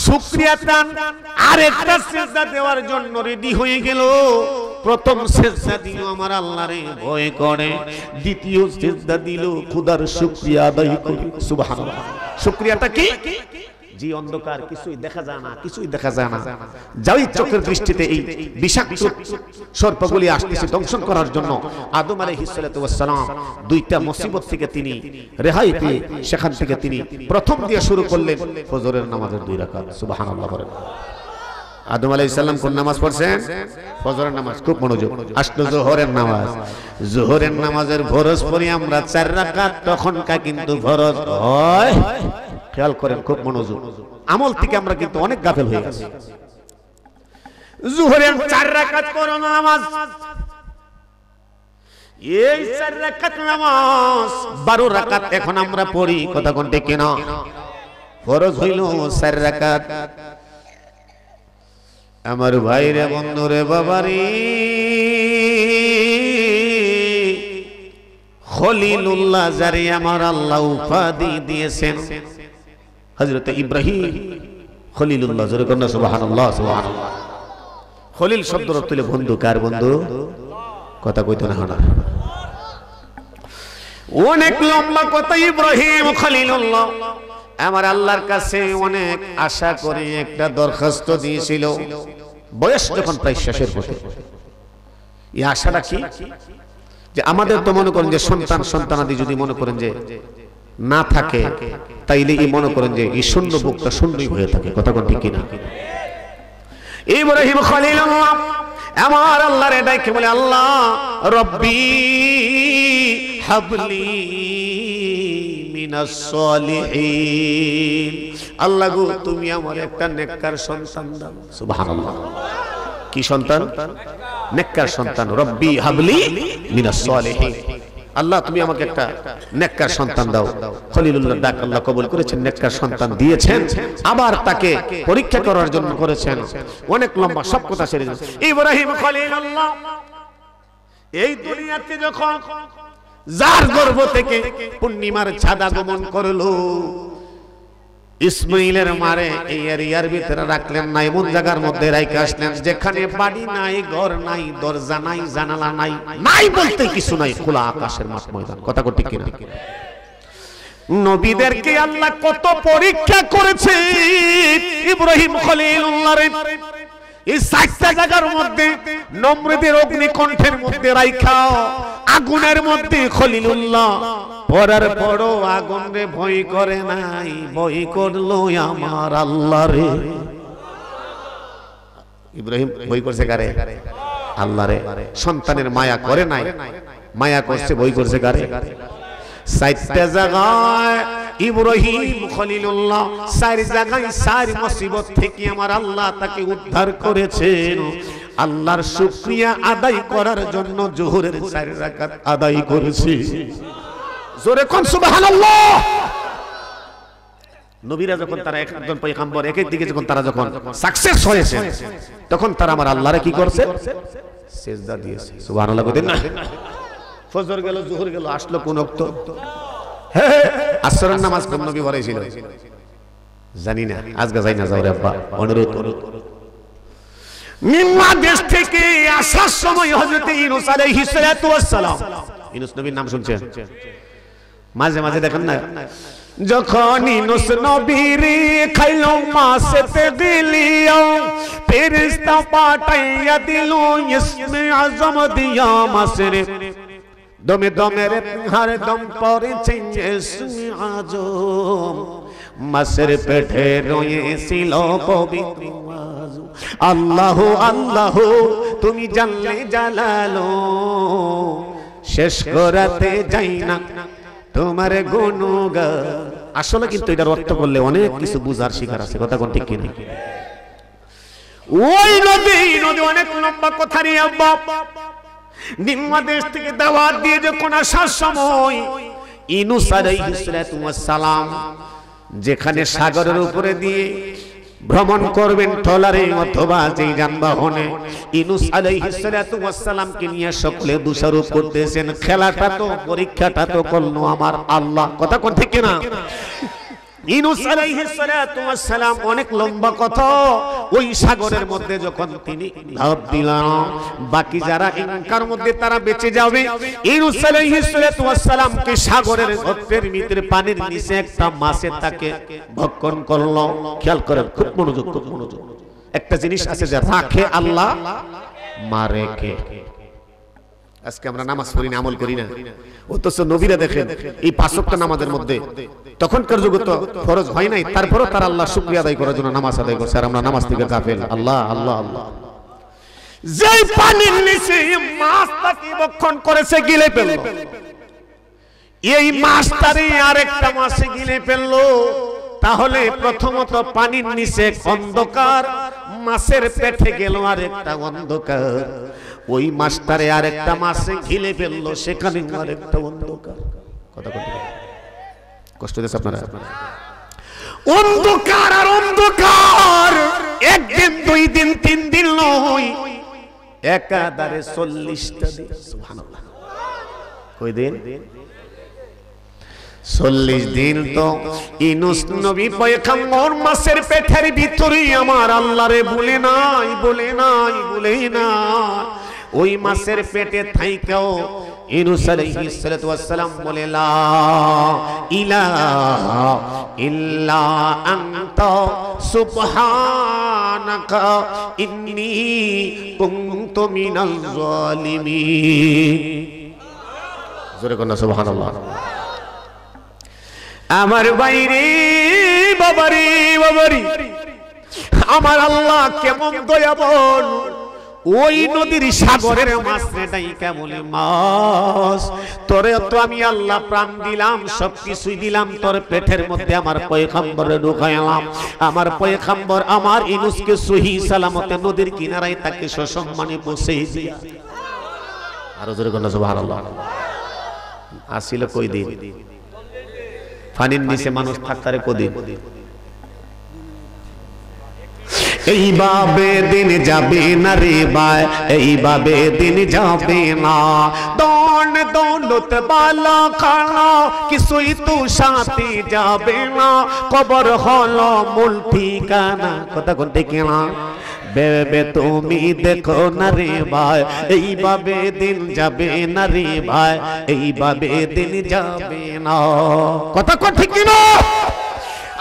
শুকরিয়া তান আরেকটা সিজদা দেওয়ার জন্য রেডি হয়ে গেল। প্রথম সিজদা দিল আমার আল্লাহরে ভয় করে, দ্বিতীয় সিজদা দিল খোদার শুকরিয়া আদায় করে। সুবহানাল্লাহ। শুকরিয়াটা কি? যে অন্ধকার, কিছুই দেখা যায় না, কিছুই দেখা যায় না, যাই চোখের দৃষ্টিতে এই বিষাক্ত সর্পগুলি আসতেছে দংশন করার জন্য। আদম আলাইহিস সালাতু ওয়াস সালাম দুইটা মুসিবত থেকে তিনি রেহাই পেয়ে সেখান থেকে তিনি প্রথম দিয়ে শুরু করলেন ফজরের নামাজের 2 রাকাত। সুবহানাল্লাহ বলেন। আদম আলাইহিস সালাম কোন নামাজ পড়ছেন? ফজরের নামাজ। খুব মনোযোগ। আসলো যোহরের নামাজ। যোহরের নামাজের ফরজ পড়ি আমরা 4 রাকাত, তখনকা কিন্তু ফরজ হয়, খেয়াল করেন, খুব মনোযোগ। আমল থেকে আমরা কিন্তু অনেক গাফেল হয়ে গেছি। যোহরের 4 রাকাত পড়ো নামাজ, এই 4 রাকাত নামাজ 12 রাকাত এখন আমরা পড়ি, কথা কোন ঠিক কিনা? ফরজ হইল 4 রাকাত। আমার ভাইরে, বন্ধুরে, বাবারে, খলিলুল্লাহ যারে আমার আল্লাহ উপাধি দিয়েছেন, হযরত ইব্রাহিম খলিলুল্লাহ, যারে কন্যা। সুবহানাল্লাহ, সুবহানাল্লাহ। খলিল শব্দের অর্থ হলো বন্ধু। কার বন্ধু? কথা কইতো না হনা, অনেক লম্বা কথা। ইব্রাহিম খলিলুল্লাহ আমার আল্লাহর কাছে অনেক আশা করে একটা দরখাস্ত দিয়েছিল, বয়স যখন প্রায় শেষের পথে। এই আশাটা কি? যে আমাদের তো মনে করেন যে সন্তানাদি যদি মনে করেন যে না থাকে, তাইলে এই মনে করেন যে এই শূন্য বুকটা শূন্যই হয়ে থাকে, কথা কোন ঠিক কিনা? ইব্রাহিম খলিলুল্লাহ আমার আল্লাহর ডাকে বলে, আল্লাহ রব্বি হাবলি মিনাস সলিহিন, আল্লাহ গো তুমি আমার একটা নেককার সন্তান দাও। সুবহানাল্লাহ। কি সন্তান? নেককার সন্তান। রব্বি হাবলি মিনাস সলিহিন, আল্লাহ তুমি আমাকে একটা নেককার সন্তান দাও। খলিলুল্লাহ ডাক আল্লাহ কবুল করেছেন, নেককার সন্তান দিয়েছেন, আবার তাকে পরীক্ষা করার জন্য করেছেন। অনেক লম্বা, সব কথা ছেড়ে দিন। ইব্রাহিম খলিলুল্লাহ এই দুনিয়াতে যখন যার গর্ভ থেকে পূর্ণিমার চাঁদ আগমন করলো, ইসমাইলের মারে এই এরিয়ার ভিতরে রাখলেন না, এমন জায়গার মধ্যে রাইখে আসলেন যেখানে বাড়ি নাই, ঘর নাই, দরজা নাই, জানালা নাই, নাই বলতে কিছু নাই, খোলা আকাশের মাঠ ময়দান। কথা ঠিক কিনা? নবীদেরকে আল্লাহ কত পরীক্ষা করেছে ইব্রাহিম খলিলুল্লাহ রে। এই 4টা জায়গার মধ্যে নমরুদের অগ্নিকণ্ঠের মধ্যে রাইখা আগুনের মধ্যে খলিলুল্লাহ পড়ার পরও আগুন রে ভয় করে নাই, ভয় করলো আমার আল্লাহ রে। ইব্রাহিম ভয় করছে কারে? আল্লাহ রে। সন্তানের মায়া করে নাই, মায়া করছে, ভয় করছে কারে? 4টা জায়গায় ইব্রাহিম খলিলুল্লাহ 4 জায়গায় 4 মুসিবত থেকে আমার আল্লাহ তাকে উদ্ধার করেছেন। আল্লাহর শুকরিয়া আদায় করার জন্য যোহরের 4 রাকাত আদায় করেছি। জোরে কোন সুবহানাল্লাহ। নবীরা যখন তারা একজন পয়গম্বর এক এক দিকে যখন তারা যখন সাকসেস হয়েছে, তখন তারা আমার আল্লাহরে কি করছে? সিজদা দিয়েছে। সুবহানাল্লাহ বলেন না? ফজর গেল, যোহর গেল, আসলো কোন ওয়াক্ত? আসরের নামাজ কোন নবী পড়াইছিল জানি না, আজকে যাই না, যাও রে আব্বা, অনুরোধ। মিম্মা দেশ থেকে আসার সময় হযরত ইউনূস আলাইহিস সালাতু ওয়াস সালাম, ইউনূস নবীর নাম শুনছেন মাঝে মাঝে, দেখেন না, যখন ইউনূস নবীর খাইলো মাছেতে দিলিও, ফেরেশতা পাঠাইয়া দিল ইসমে আজম দিয়া মাছের দমে দমে রে হার দম পড়েছে ইসমে আজম, মাছের পেটে রয়েছিল পবিত্র আজম। আল্লাহ আল্লাহ তুমি জানলে জালালো, শেষ করাতে যাই না তোমার গুণগান। আসলে কিন্তু এটার অর্থ করলে অনেক কিছু বুঝার শিকার আছে, কথা কোন ঠিক কিনা? ওই নদী অনেক লম্বা কথা নিয়ে নিম্ন দেশ থেকে দাওয়াত দিয়ে যখন আসার সময় ইউনূস আলাইহিস সালাতু ওয়াস সালাম যেখানে সাগরের উপরে দিয়ে ভ্রমণ করবেন ট্রলারে অথবা যেই যানবাহনে, ইউনূস আলাইহিস সালাতু ওয়াস সালামকে নিয়ে সকলে দোষারোপ করতেছেন, খেলাটা তো পরীক্ষাটা তো করলো আমার আল্লাহ। কথা কোন ঠিক না? ইউনূস আলাইহিস সালাতু ওয়াস সালাম অনেক লম্বা কথা, ওই সাগরের মধ্যে যখন তিনি লাফ দিলেন, বাকি যারা ইনকার মধ্যে তারা বেঁচে যাবে। ইউনূস আলাইহিস সালাতু ওয়াস সালামকে সাগরের গর্তের ভিতরে পানির নিচে একটা মাছে তাকে ভক্ষণ করলো। খেয়াল করেন, খুব মনোযোগ, খুব মনোযোগ। একটা জিনিস আছে যে রাখে আল্লাহ, মারে কে। আজকে আমরা নামাজ পড়ি না, আমল করি না, অথচ নবীরা দেখেন এই 5 ওয়াক্ত নামাজের মধ্যে তখনকার যুগে তো ফরজ হয় নাই, তারপরেও তারা আল্লাহ শুকরিয়া আদায় করার জন্য নামাজ আদায় করছে। আর আমরা নামাজ থেকে গাফেল। আল্লাহ আল্লাহ আল্লাহ। যেই পানির নিচে মাছ তাকে ভক্ষণ করেছে, গিলে ফেলল, এই মাছটারই আরেকটা মাছে গিলে ফেললো। তাহলে প্রথমত পানির নিচে অন্ধকার, মাছের পেটে গেল আরেকটা অন্ধকার, ওই মাছটারে আরেকটা মাছে গিলে ফেললো, সেখানে আরেকটা অন্ধকার। কথা কথা কষ্ট দিচ্ছে আপনারা? অন্ধকার আর অন্ধকার, একদিন, 2 দিন, 3 দিন নয়, একাধারে 40টা দিন। সুবহানাল্লাহ। কয় দিন? 40 দিন। তো ইউনূস নবী পয়গম্বর মাছের পেটের ভিতরে আমার আল্লাহরে বলে নাই, বলে নাই, বলে না। ওই মাছের পেটে থাইকাও ইউনূস আলাইহিস সালাতু ওয়াস সালাম বলে, লা ইলাহা ইল্লা আনতা সুবহানাকা ইন্নী কুনতু মিনাজ জালিমিন। জোরে কোন সুবহানাল্লাহ। আমার বাইরে বাবারি বাবারি, আমার আল্লাহ কেমন দয়াবান। ওই নদীর সাগরের মাছরে ডাইকা বলে, মাছ তোরে তো আমি আল্লাহ প্রাণ দিলাম, সবকিছুই দিলাম, তোর পেটের মধ্যে আমার পয়গম্বরে ঢুকাইলাম। আমার পয়গম্বর আমার ইউনূসকে সহি সালামতে নদীর কিনারায় তাকে সসম্মানে পৌঁছে দিয়া। আরো জোরে বলো সুবহানাল্লাহ। আসিল কই দিন? পানির নিচে মানুষ থাকতারে কদিন? এইভাবে দিন যাবে না রে ভাই, এইভাবে দিন যাবে না। দন দৌলত বালা খানা কিছুই তো সাথে যাবে না, কবর হলো মূল ঠিকানা। কথা কোনটা কিনা? বেবে তুমি দেখো না রে ভাই, এইভাবে দিন যাবে না রে ভাই, এইভাবে দিন যাবে না। কথা কোন ঠিক কিনা?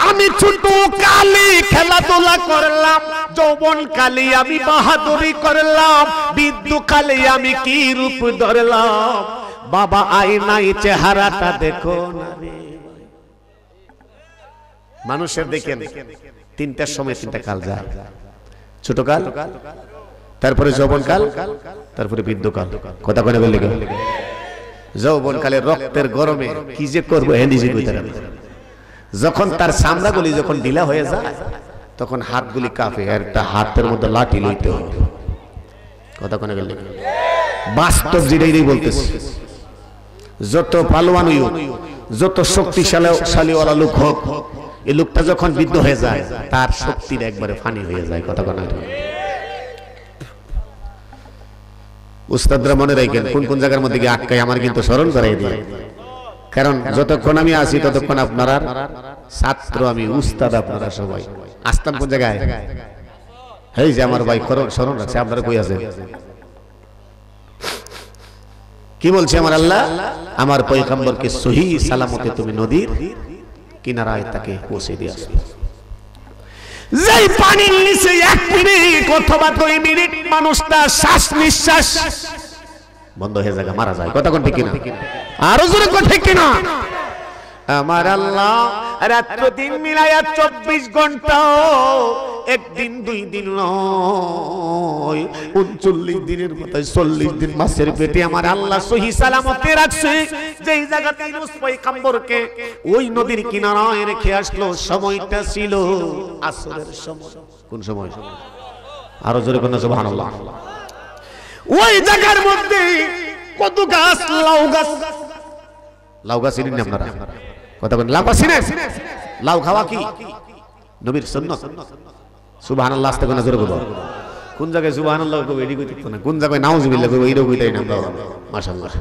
আমি ছোট কালে খেলাধুলা করলাম, যৌবন কালে আমি বাহাদুরি করলাম, বৃদ্ধ কালে আমি কি রূপ ধরলাম। বাবা আয়নায় চেহারাটা দেখো না রে। মানুষের দেখেন 3টার সময় 3টা কাল যায়। ছোট কাল, তারপরে যৌবন কাল, তারপরে বৃদ্ধ কাল। কথা কনে বললে যৌবন কালে রক্তের গরমে কি যে করবো হেন্ডিজি কইতে পারে। যখন তার চামড়াগুলি যখন ঢিলা হয়ে যায়, তখন হাতগুলি কাঁপে, আর একটা হাতের মধ্যে লাঠি লইতে হয়। কথা কনে গেল বাস্তব যেটাই বলতেছে। যত পালোয়ান হোক, যত শক্তিশালীওয়ালা লোক হোক, এই লোকটা যখন বৃদ্ধ হয়ে যায়, তার শক্তিটা একবারে ফানি হয়ে যায়। কথা কনে উস্তাদরা মনে রাখেন, কোন কোন জায়গার মধ্যে গিয়ে আটকায় আমার কিন্তু স্মরণ করাই দিয়ে। কারণ যতক্ষণ আমি আছি ততক্ষণ আপনারা ছাত্র, আমি উস্তাদ, আপনারা সবাই আসতাম কোন জায়গায়। এই যে আমার ভাই স্মরণ রাখছে, আপনারা কই আছেন? কি বলছে আমার আল্লাহ? আমার পয়গম্বরকে সহি সালামতে তুমি নদীর কিনারায় তাকে পৌঁছে দিয়ে আসো। যেই পানির নিচে 1 মিনিট অথবা 2 মিনিট মানুষটা শ্বাস নিঃশ্বাস বন্ধ হয়ে যায়, মারা যায়। কথা কোন ঠিক কিনা? আরো জোরে কোন ঠিক কিনা? আমার আল্লাহ রাত দিন মিলায়া 24 ঘন্টা, একদিন 2 দিন নয়, 39 দিনের মাথায় 40 দিন মাছের পেটে আমার আল্লাহ সহি সালামতে রাখছে। যেই জায়গাতে ইউনূস পয়গম্বরকে ওই নদীর কিনারায় রেখে আসলো, সময়টা ছিল আসরের সময়। কোন সময়? আরো জোরে কোন সুবহানাল্লাহ। ওই জায়গার মধ্যে কত গাছ, লাউ গাছ চিনেন আপনারা? কথা বলেন, লাউ গাছ চিনেন? লাউ খাওয়া কি নবীর সুন্নাত। সুবহানাল্লাহ, আস্তে করে জোরে বলো। কোন জায়গায় সুবহানাল্লাহ কই এডি কইতে না, কোন জায়গায় নাউজুবিল্লাহ কই এইরো কইতাই না আমরা। মাশাআল্লাহ।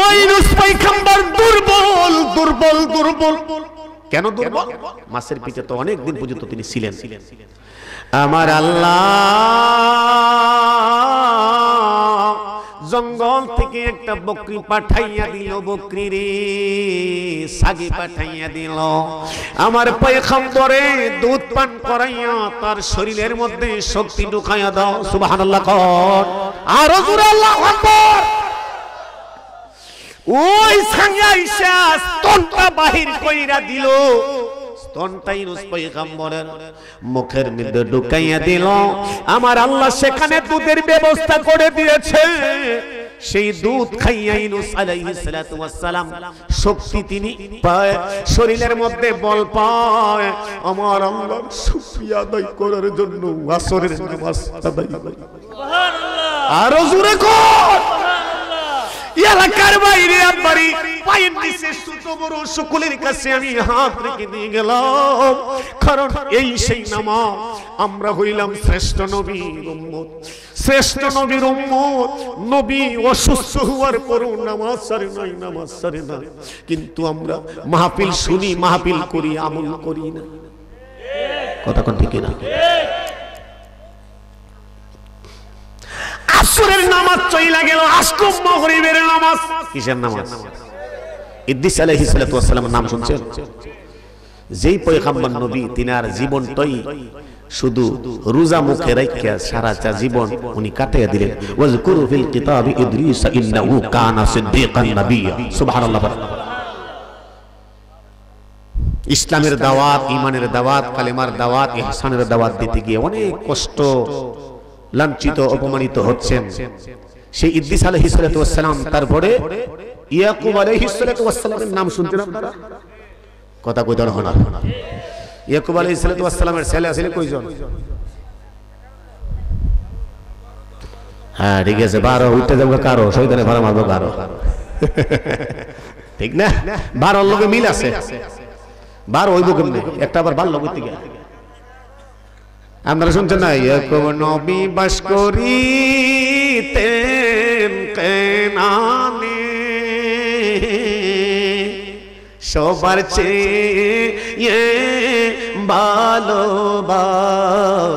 ওই রুস পয়গম্বর দুর্বল দুর্বল দুর্বল। কেন দুর্বল? মাছের পিঠে তো অনেক দিন পর্যন্ত তিনি ছিলেন। আমার আল্লাহ জঙ্গল থেকে একটা বকরি পাঠাইয়া দিল, বকরি রে সাগি পাঠাইয়া দিল। আমার পয়গম্বরে দুধ পান করাইয়া তার শরীরের মধ্যে শক্তি ঢুকাইয়া দাও। সুবহানাল্লাহ কর আর জোরে আল্লাহু আকবার। ওই সাঙ্গা ঈশা স্তনটা বাহির কইরা দিল, স্তনটাই রুস পয়গম্বরের মুখের মধ্যে ঢুকাইয়া দিল। আমার আল্লাহ সেখানে দুধের ব্যবস্থা করে দিয়েছে। সেই দুধ খাইয়া ইউনূস আলাইহিস সালাতু ওয়াস সালাম শক্তি তিনি পায়, শরীরের মধ্যে বল পায়। আমার আল্লাহর শুকরিয়া আদায় করার জন্য আসরের নামাজ আদায় করে। সুবহানাল্লাহ, আর জোরে কর। এলাকার বাইরে আব্বারি পায়ের নিচে ছোট বড় সকলের কাছে আমি হাত রেখে দিয়ে গেলাম, কারণ এই সেই নামাজ। আমরা হইলাম শ্রেষ্ঠ নবীর উম্মত, শ্রেষ্ঠ নবীর উম্মত। নবী অসুস্থ হওয়ার পরও নামাজ ছাড়ে নাই, নামাজ ছাড়ে না। কিন্তু আমরা মাহফিল শুনি, মাহফিল করি, আমল করি না। কথা কোন ঠিক না? আসরের নামাজ চইলা গেল, আসকুম মাগরিবের নামাজ। কিসের নামাজ? ইদ্রিস আলাইহিস সালাতু ওয়াস সালামের নাম শুনছেন? যেই পয়গম্বর নবী, তিনার জীবনটাই শুধু রোজা মুখে রাখিয়া সারাটা জীবন উনি কাটিয়ে দিলেন। ওয়াজকুরু ফিল কিতাবি ইদ্রিস ইন্নাহু কানা সিদ্দীকান নাবিয়্যা। সুবহানাল্লাহ। ইসলামের দাওয়াত, ঈমানের দাওয়াত, কালেমার দাওয়াত, ইহসানের দাওয়াত দিতে গিয়ে অনেক কষ্ট, লাঞ্ছিত, অপমানিত হচ্ছেন। সেই ইদ্রিস আলাইহিস সালাতু ওয়াস সালাম, তারপরে ইয়াকুব আলাইহিস সালাতু ওয়াস সালামের নাম শুনতেন আপনারা? কথা কই দাঁড়ানো না। ইয়াকুব আলাইহিস সালাতু ওয়াস সালামের ছেলে আছে কয়জন? হ্যাঁ ঠিক আছে, 12 উঠতে যাবো কারো, শয়তানে ভাড়া মারবো কারো, ঠিক না? 12 লগে মিল আছে, 12 হইব কেমনে? একটা আবার 12 লগে থেকে আপনারা শুনছেন না? ইয়াকুব নবী বাস করিতেন কেনানে, সবার চেয়ে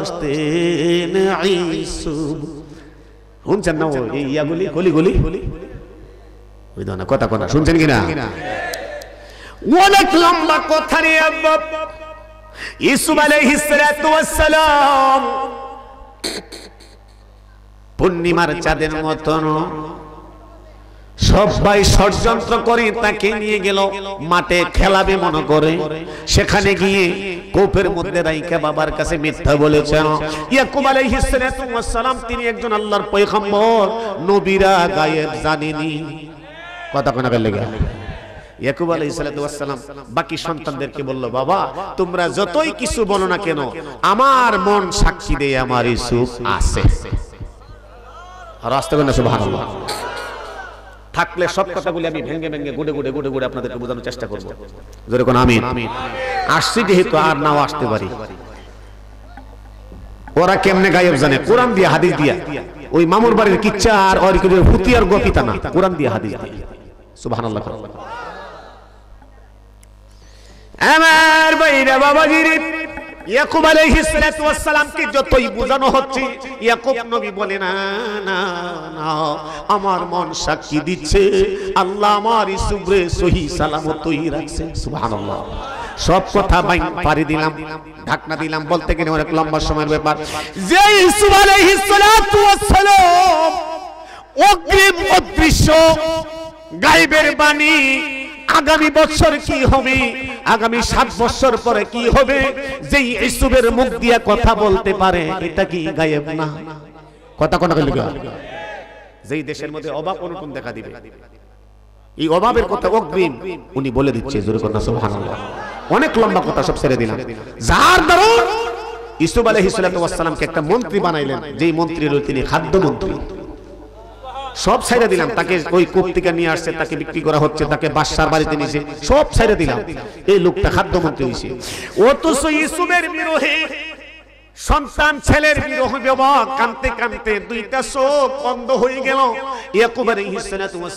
ভালোবাসতেন ইউসুফ। শুনছেন না? ওই ইয়াগুলি গলি গলি ওই না, কথা কথা শুনছেন কিনা? অনেক লম্বা কথা রে আব্বা। ইউসুফ আলাইহিস সালাতু ওয়াস সালাম পূর্ণিমার চাঁদের মতন সবাই ষড়যন্ত্র করে তাকে নিয়ে গেল মাঠে খেলাবে মনে করে। সেখানে গিয়ে কোপের মধ্যে রাইখা বাবার কাছে মিথ্যা বলেছেন। ইয়াকুব আলাইহিস সালাতু ওয়াস সালাম তিনি একজন আল্লাহর পয়গম্বর, নবীরা গায়েব জানেনি। কথা কোনা গেল লাগা। ইয়াকুব আলাইহিস সালাতু ওয়াস সালাম বাকি সন্তানদেরকে বলল, বাবা তোমরা যতই কিছু বলো না কেন, আমার মন সাক্ষী দেয় আমার ইউসুফ আছে। আর আস্তে করে সুবহানাল্লাহ। থাকলে সব কথাগুলি আমি ভেঙ্গে ভেঙ্গে গুড়ে গুড়ে গুড়ে গুড়ে আপনাদেরকে বোঝানোর চেষ্টা করব। জোরে কোন আমিন। আসছি যেহেতু আর নাও আসতে পারি। ওরা কেমনে গায়েব জানে? কোরআন দিয়ে, হাদিস দিয়া। ওই মামুর বাড়ির কিচ্ছা আর ওর ফুতি আর গপিতা না, কোরআন দিয়ে, হাদিস দিয়ে। সুবহানাল্লাহ। আমার ভাইরা বাবাজিরে, ইয়াকুব আলাইহিস সালাতু ওয়াস সালামকে যতই বোঝানো হচ্ছে, ইয়াকুব নবী বলে না না না, আমার মন সাক্ষী দিচ্ছে আল্লাহ আমার ইউসুফরে সহি সালামতই রাখছেন। সুবহানাল্লাহ। সব কথা পারি দিলাম, ঢাকনা দিলাম, বলতে গেলে অনেক লম্বা সময়ের ব্যাপার। যে ইউসুফ আলাইহিস সালাতু ওয়াস সালাম অগ্রিম অদৃশ্য গায়বের বাণী, আগামী বছর কি হবে, আগামী 7 বছর পরে কি হবে, যেই ইউসুফের মুখ দিয়া কথা বলতে পারে, এটা কি গায়েব না? কথা কোন লাগা? যেই দেশের মধ্যে অভাব অনটন দেখা দিবে, এই অভাবের কথা অগ্রিম উনি বলে দিচ্ছে। জোরে কোন সুবহানাল্লাহ। অনেক লম্বা কথা, সব ছেড়ে দিলাম। যার দরুন ইউসুফ আলাইহিস সালামকে একটা মন্ত্রী বানাইলেন, যেই মন্ত্রী হলো তিনি খাদ্য মন্ত্রী। সব ছাইড়া দিলাম, তাকে ওই কূপ থেকে নিয়ে আসছে, তাকে বিক্রি করা হচ্ছে, তাকে বাদশার বাড়িতে নিয়েছে, সব ছাইড়া দিলাম, এই লোকটা খাদ্য মন্ত্রী হইছে। অথচ ইউসুফের বিরহে সন্তান ছেলের বিরহ বিবাহ কানতে কানতে দুইটা চোখ বন্ধ হয়ে গেল। ইয়াকুব আলাইহিস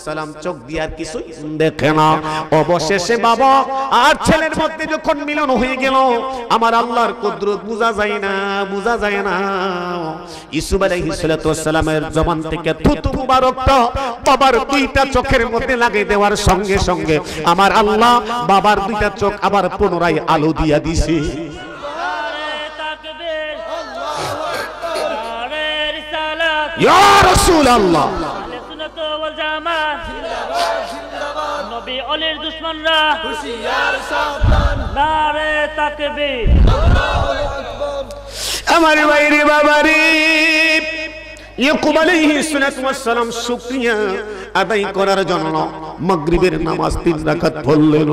সালাম চোখ দিয়ে আর কিছু দেখে না। অবশেষে বাবা আর ছেলের মধ্যে যখন মিলন হয়ে গেল, আমার আল্লাহর কুদরত বুঝা যায় না, বুঝা যায় না। ইউসুফ আলাইহিস সালামের জবান থেকে থুতু মুবারকটা বাবার দুইটা চোখের মধ্যে লাগিয়ে দেওয়ার সঙ্গে সঙ্গে আমার আল্লাহ বাবার দুইটা চোখ আবার পুনরায় আলো দিয়া দিছে। ইয়া রাসূলুল্লাহ, আহলে সুন্নাত ওয়াল জামাত জিন্দাবাদ, নবী ওলির দুশমনরা হুশিয়ার সাবধান, নারে তাকবীর, আল্লাহু আকবার। আমার ভাইরে বাবারে, ইয়াকুব আলাইহিস সালাম শুকরিয়া আদায় করার জন্য মাগরিবের নামাজ 3 রাকাত পড়লেন।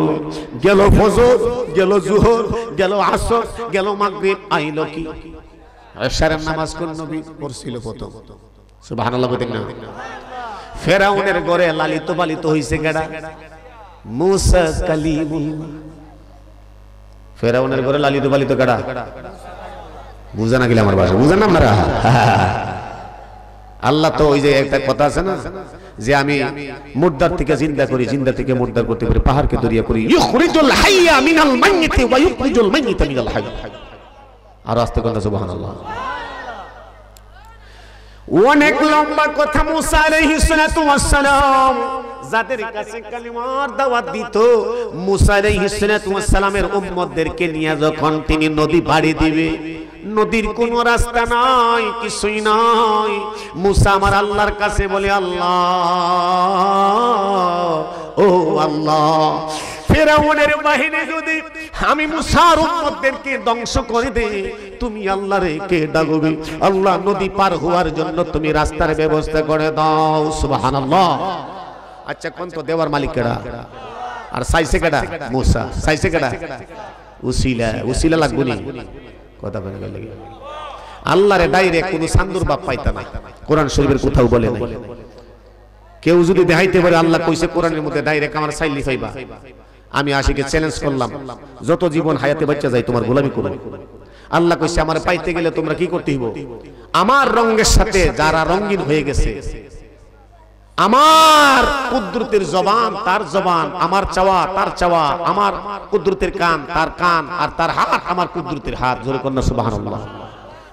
গেল ফজর, গেল যোহর, গেল আসর, গেল মাগরিব, আইল কি এশারের নামাজ কোন নবী পড়ছিল প্রথম? সুবহানাল্লাহ বলেন না। ফেরাউনের ঘরে লালিত পালিত হইছে কেডা? মুসা কালিমুল্লাহ। ফেরাউনের ঘরে লালিত পালিত কেডা? বুঝা না গেলে আমার ভাষা বুঝেন না আপনারা? আল্লাহ তো ওই যে একটা কথা আছে না, যে আমি মুর্দার থেকে জিন্দা করি, জিন্দা থেকে মুর্দার করতে পারি, পাহাড়কে দরিয়া করি। ইখরিজুল হাইয়া মিনাল মাইয়িতি ওয়া ইখরিজুল মাইয়িতা মিনাল হাইয়। আর আস্তে কথা সুবহানাল্লাহ। অনেক লম্বা কথা। মুসা আলাইহিস সালাম যাদের কাছে কালিমার দাওয়াত দিত, মুসা আলাইহিস সালামের উম্মতদেরকে নিয়ে যখন তিনি নদী পাড়ি দিবে, নদীর কোনো রাস্তা নাই, কিছুই নাই। মুসা আমার আল্লাহর কাছে বলে, আল্লাহ ও আল্লাহ, ফেরাউনের বাহিনী যদি আমি মুসার উম্মতদেরকে ধ্বংস করে দেই, তুমি আল্লাহরে কে ডাকবে? আল্লাহ নদী পার হওয়ার জন্য তুমি রাস্তার ব্যবস্থা করে দাও। সুবহানাল্লাহ। আচ্ছা কোন তো দেওয়ার মালিক কেডা? আর সাইসে কেডা? মুসা। সাইসে কেডা? উসিলা। উসিলা লাগবে নি কথা বলে গেল। আল্লাহরে ডাইরেক্ট কোন সান্দুর বাপ পাইতা না, কোরআন শরীফের কোথাও বলে নাই। কেউ যদি দেখাইতে পারে আল্লাহ কইছে কোরআনের মধ্যে ডাইরেক্ট আমার সাইলি পাইবা, আমি আশিকে চ্যালেঞ্জ করলাম, যত জীবন হায়াতে বাচ্চা যায় তোমার গোলামি করো। আল্লাহ কইছে আমার পাইতে গেলে তোমরা কি করতে হইব? আমার রঙের সাথে যারা রঙিন হয়ে গেছে, আমার কুদরতের জবান তার জবান, আমার চাওয়া তার চাওয়া, আমার কুদরতের কান তার কান, আর তার হাত আমার কুদরতের হাত। জোরে কন্যা সুবহানাল্লাহ।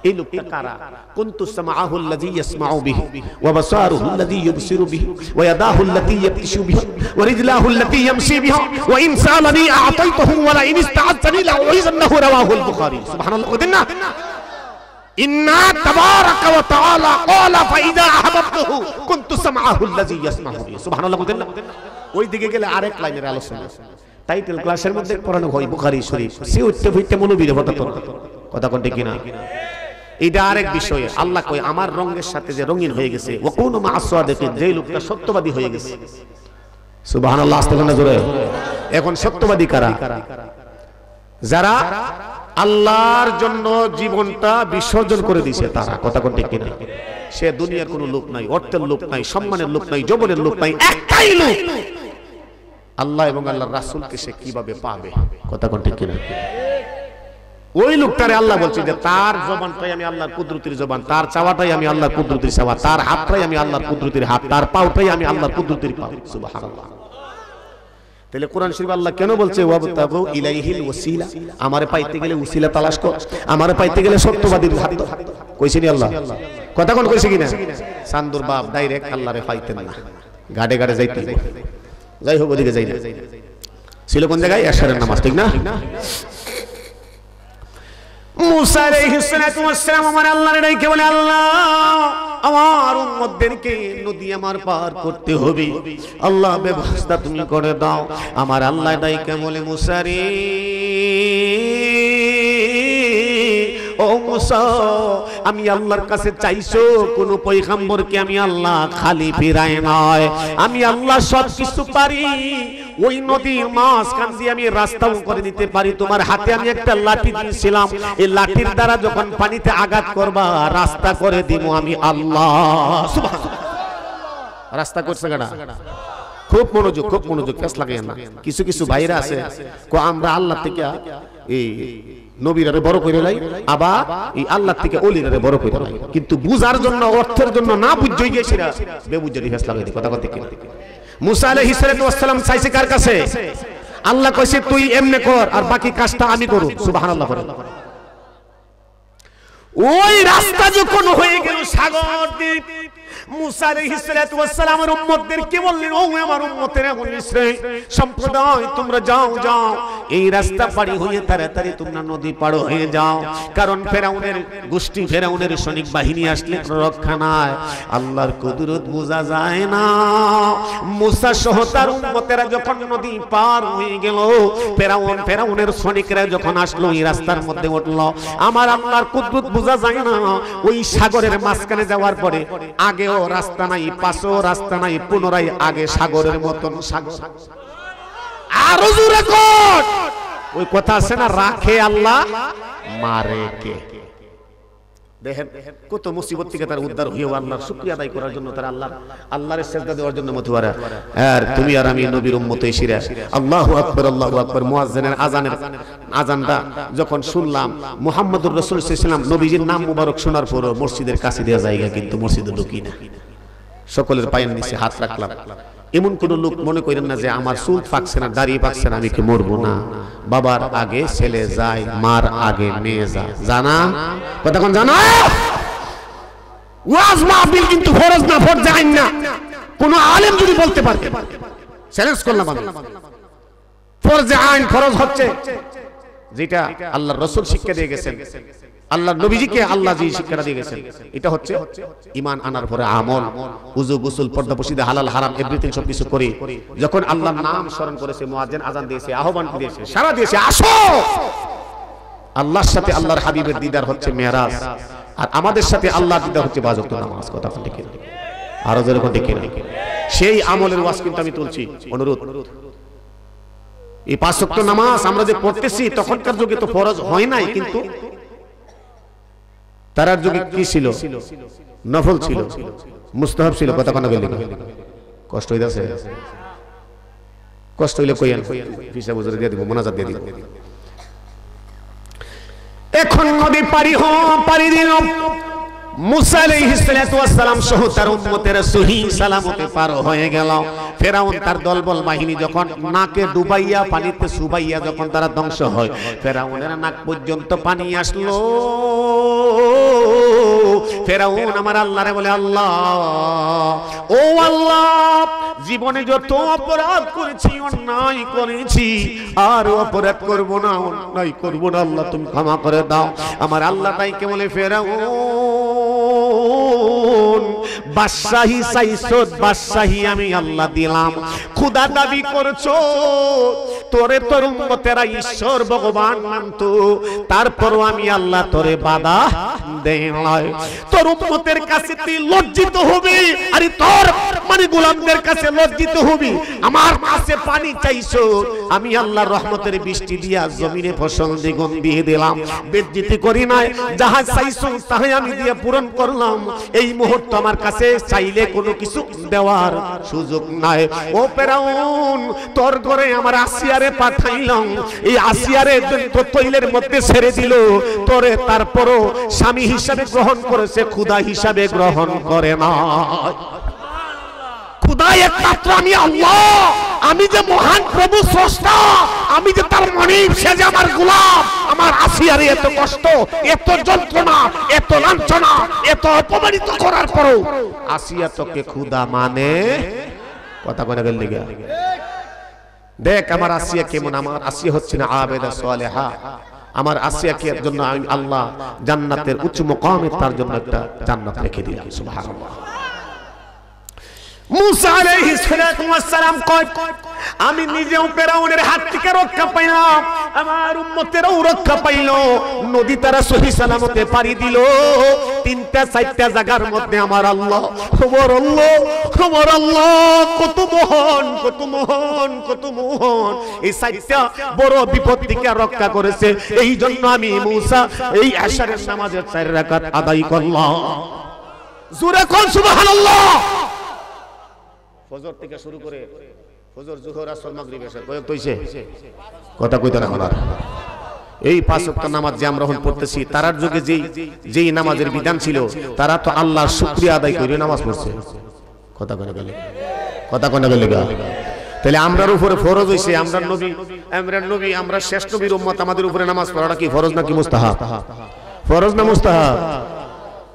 এই লোকটা কারা? কুনতু সামাআহু আল্লাযী ইয়াসমাউ বিহি ওয়া বাসারুহু আল্লাযী ইউবসিরু বিহি ওয়া ইয়াদাহু আল্লাতী ইয়াবতিশু বিহা ওয়া রিজলাহু আল্লাতী ইয়ামশি বিহা ওয়া ইন সালানি আ'তাইতুহু ওয়া লা ইন ইসতা'আযানি লা'উযিন্নাহু রাওয়াহুল বুখারী। সুবহানাল্লাহ। ওদিন না ইন্না তাবারাকা ওয়া তাআলা ক্বালা ফাইযা আহবাবতুহু কুনতু সামাআহু আল্লাযী ইয়াসমাউ বিহি। সুবহানাল্লাহ। ওদিন না ওই দিকে গেলে আরেক লাইনের আলোচনা। টাইটেল ক্লাসের মধ্যে পড়ানো হয় বুখারী শরীফ, সে উঠতে ফিরতে মনোবীর হতে কথা কোন ঠিক কিনা? এটা আরেক বিষয়। আল্লাহ কই আমার রঙের সাথে যে রঙিন হয়ে গেছে, ওয়া কুনু মা'আস সাদিকিন, যে লোকটা সত্যবাদী হয়ে গেছে। সুবহানাল্লাহ। আস্তাগফিরুল্লাহ জোরে। এখন সত্যবাদী কারা? যারা আল্লাহর জন্য জীবনটা বিসর্জন করে দিয়েছে তারা। কথা কোন ঠিক কিনা? সে দুনিয়ার কোনো লোক নাই, অর্থের লোক নাই, সম্মানের লোক নাই, যৌবনের লোক নাই, একটাই লোক আল্লাহ এবং আল্লাহর রাসূলকে সে কিভাবে পাবে? কথা কোন ঠিক কিনা? ওই লোকটারে আল্লাহ বলছে যে তার জবানটাই আমি আল্লাহর কুদরতের জবান, তার চাওয়াটাই আমি আল্লাহর কুদরতের চাওয়া, তার হাতটাই আমি আল্লাহর কুদরতের হাত, তার পাওটাই আমি আল্লাহর কুদরতের পাও। সুবহানাল্লাহ। তাহলে কোরআন শরীফ আল্লাহ কেন বলছে ওয়াবতাগু ইলাইহিল ওয়াসিলা? আমারে পাইতে গেলে উসিলা তালাশ কর, আমারে পাইতে গেলে সত্যবাদীর হাত ধর। কইছে নি আল্লাহ? কথা কোন কইছে কিনা? সান্দুর বাপ ডাইরেক্ট আল্লাহরে পাইতেন না, গাড়ে গাড়ে যাইতে। যাই হোক ওদিকে যাই না, ছিল কোন জায়গায়? এশারের নামাজ, ঠিক না? মুসা আলাইহিস সালাম আমার আল্লাহর ডাকে বলে, আল্লাহ আমার উম্মতদেরকে নদী আমার পার করতে হবে, আল্লাহ ব্যবস্থা তুমি করে দাও। আমার আল্লাহ ডাকে বলে, মুসা রে ও মুসা আমি আল্লাহর কাছে চাইছো কোন পয়গম্বরকে আমি আল্লাহ খালি ফিরাই নয়, আমি আল্লাহ সব কিছু পারি। ওই নদীর মাঝখান দিয়ে আমি রাস্তাও করে দিতে পারি। তোমার হাতে আমি একটা লাঠি দিয়েছিলাম, এই লাঠির দ্বারা যখন পানিতে আঘাত করবা রাস্তা করে দিব আমি আল্লাহ। সুবহানাল্লাহ। রাস্তা করছে গাড়া। খুব মনোযোগ ফেস লাগে না। কিছু কিছু ভাইরা আছে কো আমরা আল্লাহ থেকে এই নবীরারে বড় করে লাই, আবার এই আল্লাহ থেকে ওলিরারে বড় করে লাই, কিন্তু বুঝার জন্য অর্থের জন্য না বুঝই গেছিরা বেবুঝারি ফেস লাগে কথা কথা ঠিক। মুসা আলাইহিস সালাম চাইছে কার কাছে? আল্লাহ কইছে তুই এমনে কর আর বাকি কাজটা আমি করব। সুবহানাল্লাহ। ওই রাস্তা যখন হয়ে গেল সাগর দ্বীপ, মুসা আলাইহিস সালামের উম্মতদেরকে বললেন, ও আমার উম্মতেরা সম্প্রদায় তোমরা যাও এই রাস্তা পাড়ি হয়ে তাড়াতাড়ি তোমরা নদী পার হয়ে যাও, কারণ ফেরাউনের গোষ্ঠী, ফেরাউনের সৈনিক বাহিনী আসলে রক্ষা নাই। আল্লাহর কুদরত বোঝা যায় না। মুসা সহ তার উম্মতেরা যখন নদী পার হয়ে গেল, ফেরাউনের সৈনিকরা যখন আসলো এই রাস্তার মধ্যে উঠলো, আমার আল্লাহর কুদরত বোঝা যায় না। ওই সাগরের মাঝখানে যাওয়ার পরে আগেও রাস্তা নাই, পাশেও রাস্তা নাই, পুনরায় আগে সাগরের মতন সাগর। আরো জোরে কর। ওই কথা আছে না, রাখে আল্লাহ মারে কে। দেখেন কত মুসিবত থেকে তার উদ্ধার হয়েও আল্লাহর শুকরিয়া আদায় করার জন্য, তার আল্লাহর সিজদা দেওয়ার জন্য মতুয়ারা। আর তুমি আর আমি নবীর উম্মত এসিরা আল্লাহু আকবার আল্লাহু আকবার মুয়াজ্জিনের আজানটা যখন শুনলাম, মুহাম্মদুর রাসূল সাল্লাল্লাহু আলাইহি ওয়াসাল্লাম নবীজির নাম মুবারক শোনার পর মসজিদের কাছে দেওয়া জায়গা, কিন্তু মসজিদে ঢুকি না। সকলের পায়ের নিচে হাত রাখলাম। এমন কোন লোক মনে করেন না যে আমার চুল পাকছে না, দাড়ি পাকছে না, আমি কি মরবো না। বাবার আগে ছেলে যায়, মার আগে মেয়ে যায়, জানা কথা কোন জানা। ওয়াজ মাহফিল কিন্তু ফরজ না, ফরজ আইন না। কোন আলেম যদি বলতে পারে চ্যালেঞ্জ করলাম আমি, ফরজ আইন ফরজ হচ্ছে যেটা আল্লাহর রাসূল শিক্ষা দিয়ে গেছেন, আল্লাহর নবীজিকে আল্লাহ যে শিক্ষাটা দিয়ে গেছেন, এটা হচ্ছে ঈমান আনার পরে আমল, ওযু গোসল পর্দা পশিদা হালাল হারাম এভরিথিং সবকিছু করে যখন আল্লাহর নাম স্মরণ করেছে, মুয়াজ্জিন আযান দিয়েছে, আহ্বান দিয়েছে, সারা দিয়েছে, আসো আল্লাহর সাথে আল্লাহর হাবিবের দিদার হচ্ছে মেরাজ, আর আমাদের সাথে আল্লাহর দিদার হচ্ছে পাঁচ ওয়াক্ত নামাজ। কথা ঠিক না? আরো যেরকম ঠিক না, সেই আমলের ওয়াজ কিন্তু আমি তুলছি। অনুরোধ, এই পাঁচ ওয়াক্ত নামাজ আমরা যে পড়তেছি তখনকার যুগে তো ফরজ হয় নাই, কিন্তু তারার যুগে কি ছিল? নফল ছিল, মুস্তাহাব ছিল। কথা কোন বলি কষ্ট হইতাছে? কষ্ট হইলে কইয়েন, হিসাব বুঝে দিয়ে দিব, মোনাজাত দিয়ে দিব। এখন নদী পারি দিল মুসা আলাইহিস সালাম সহ তার উম্মতেরা সহি সালামতে পার হয়ে গেল। ফেরাউন তার দলবল বাহিনী যখন নাকে ডুবাইয়া পানিতে সুবাইয়া যখন তারা ধ্বংস হয়, ফেরাউনের নাক পর্যন্ত পানি আসলো। ফেরাউন আমার আল্লাহরে বলে, আল্লাহ ও আল্লাহ, জীবনে যত অপরাধ করেছি, অন্যায় করেছি, আর অপরাধ করব না, অন্যায় করব না, আল্লাহ তুমি ক্ষমা করে দাও। আমার আল্লাহ তাই কে বলে, ফেরাউন বাদশাহী চাইছো, বাদশাহী আমি আল্লাহ দিলাম, খোদা দাবি করছো, তোরে তোর উম্মতেরা ঈশ্বর ভগবান মানতো, তারপরও আমি আল্লাহ তোরে বাধা দেই নাই। তোর উম্মতের কাছে তুই লজ্জিত হবি, আরে তোর মানে গোলামদের কাছে লজ্জিত হবি। আমার কাছে পানি চাইছো, আমি আল্লাহর রহমতের বৃষ্টি দিয়া জমিনে ফসল দ্বিগুণ দিয়ে দিলাম, বেজ্জিতি করি নাই। যাহা চাইছো তাহাই আমি দিয়ে পূরণ করলাম। এই মুহূর্তে আমার কাছে চাইলে কোনো কিছু দেওয়ার সুযোগ নাই। ও ফেরাউন, তোর ঘরে আমার আসিয়ারে পাঠাইলাম, এই আসিয়ারে তৈলের মধ্যে ছেড়ে দিল তোরে, তারপরও স্বামী হিসাবে গ্রহণ করেছে, খোদা হিসাবে গ্রহণ করে না। খোদা একমাত্র আমি আল্লাহ, আমি যে মহান প্রভু স্রষ্টা, আমি যে তার মনিব, সে যে আমার গোলাম। আমার আসিয়ারে এত কষ্ট, এত যন্ত্রণা, এত লাঞ্ছনা, এত অপমানিত করার পরও আসিয়া তোকে খোদা মানে। কথা কইনা গেল লাগা দেখ আমার আসিয়া কেমন। আমার আসিয়া হচ্ছে না আবেদা সালেহা। আমার আসিয়াকে জন্য আমি আল্লাহ জান্নাতের উচ্চ মুকামে তার জন্য একটা জান্নাত রেখে দিলাম। সুবহানাল্লাহ। মুসা আলাইহিস সালাম কয় আমি নিজেও ফেরাউনের হাত থেকে রক্ষা পাইলাম, আমার উম্মতেরও রক্ষা পাইল। নদী তারা সহি সালামতে পাড়ি দিল। তিনটা চারটা জায়গার মধ্যে আমার আল্লাহ, আমার আল্লাহ, আমার আল্লাহ কত মহান, কত মহান, কত মহান। এই চারটা বড় বিপদ থেকে রক্ষা করেছে। এই জন্য আমি মুসা এই আশরের নামাজের 4 রাকাত আদায় করলাম। জোরে কোন সুবহানাল্লাহ। ফজর থেকে শুরু করে ফজর, জোহর, আসর, মাগরিব, এশা কয়েক হইছে কথা কইতে না আমার। এই 5 ওয়াক্ত নামাজ যে আমরা এখন পড়তেছি, তারার যুগে যেই নামাজের বিধান ছিল, তারা তো আল্লাহর শুকরিয়া আদায় করে নামাজ পড়ছে। কথা কইনা গেলে, কথা কইনা গেলে তাহলে আমরার উপরে ফরজ হইছে। আমরা নবী, আমরা শেষ নবীর উম্মত, আমাদের উপরে নামাজ পড়াটা কি ফরজ নাকি মুস্তাহাব? ফরজ না মুস্তাহাব?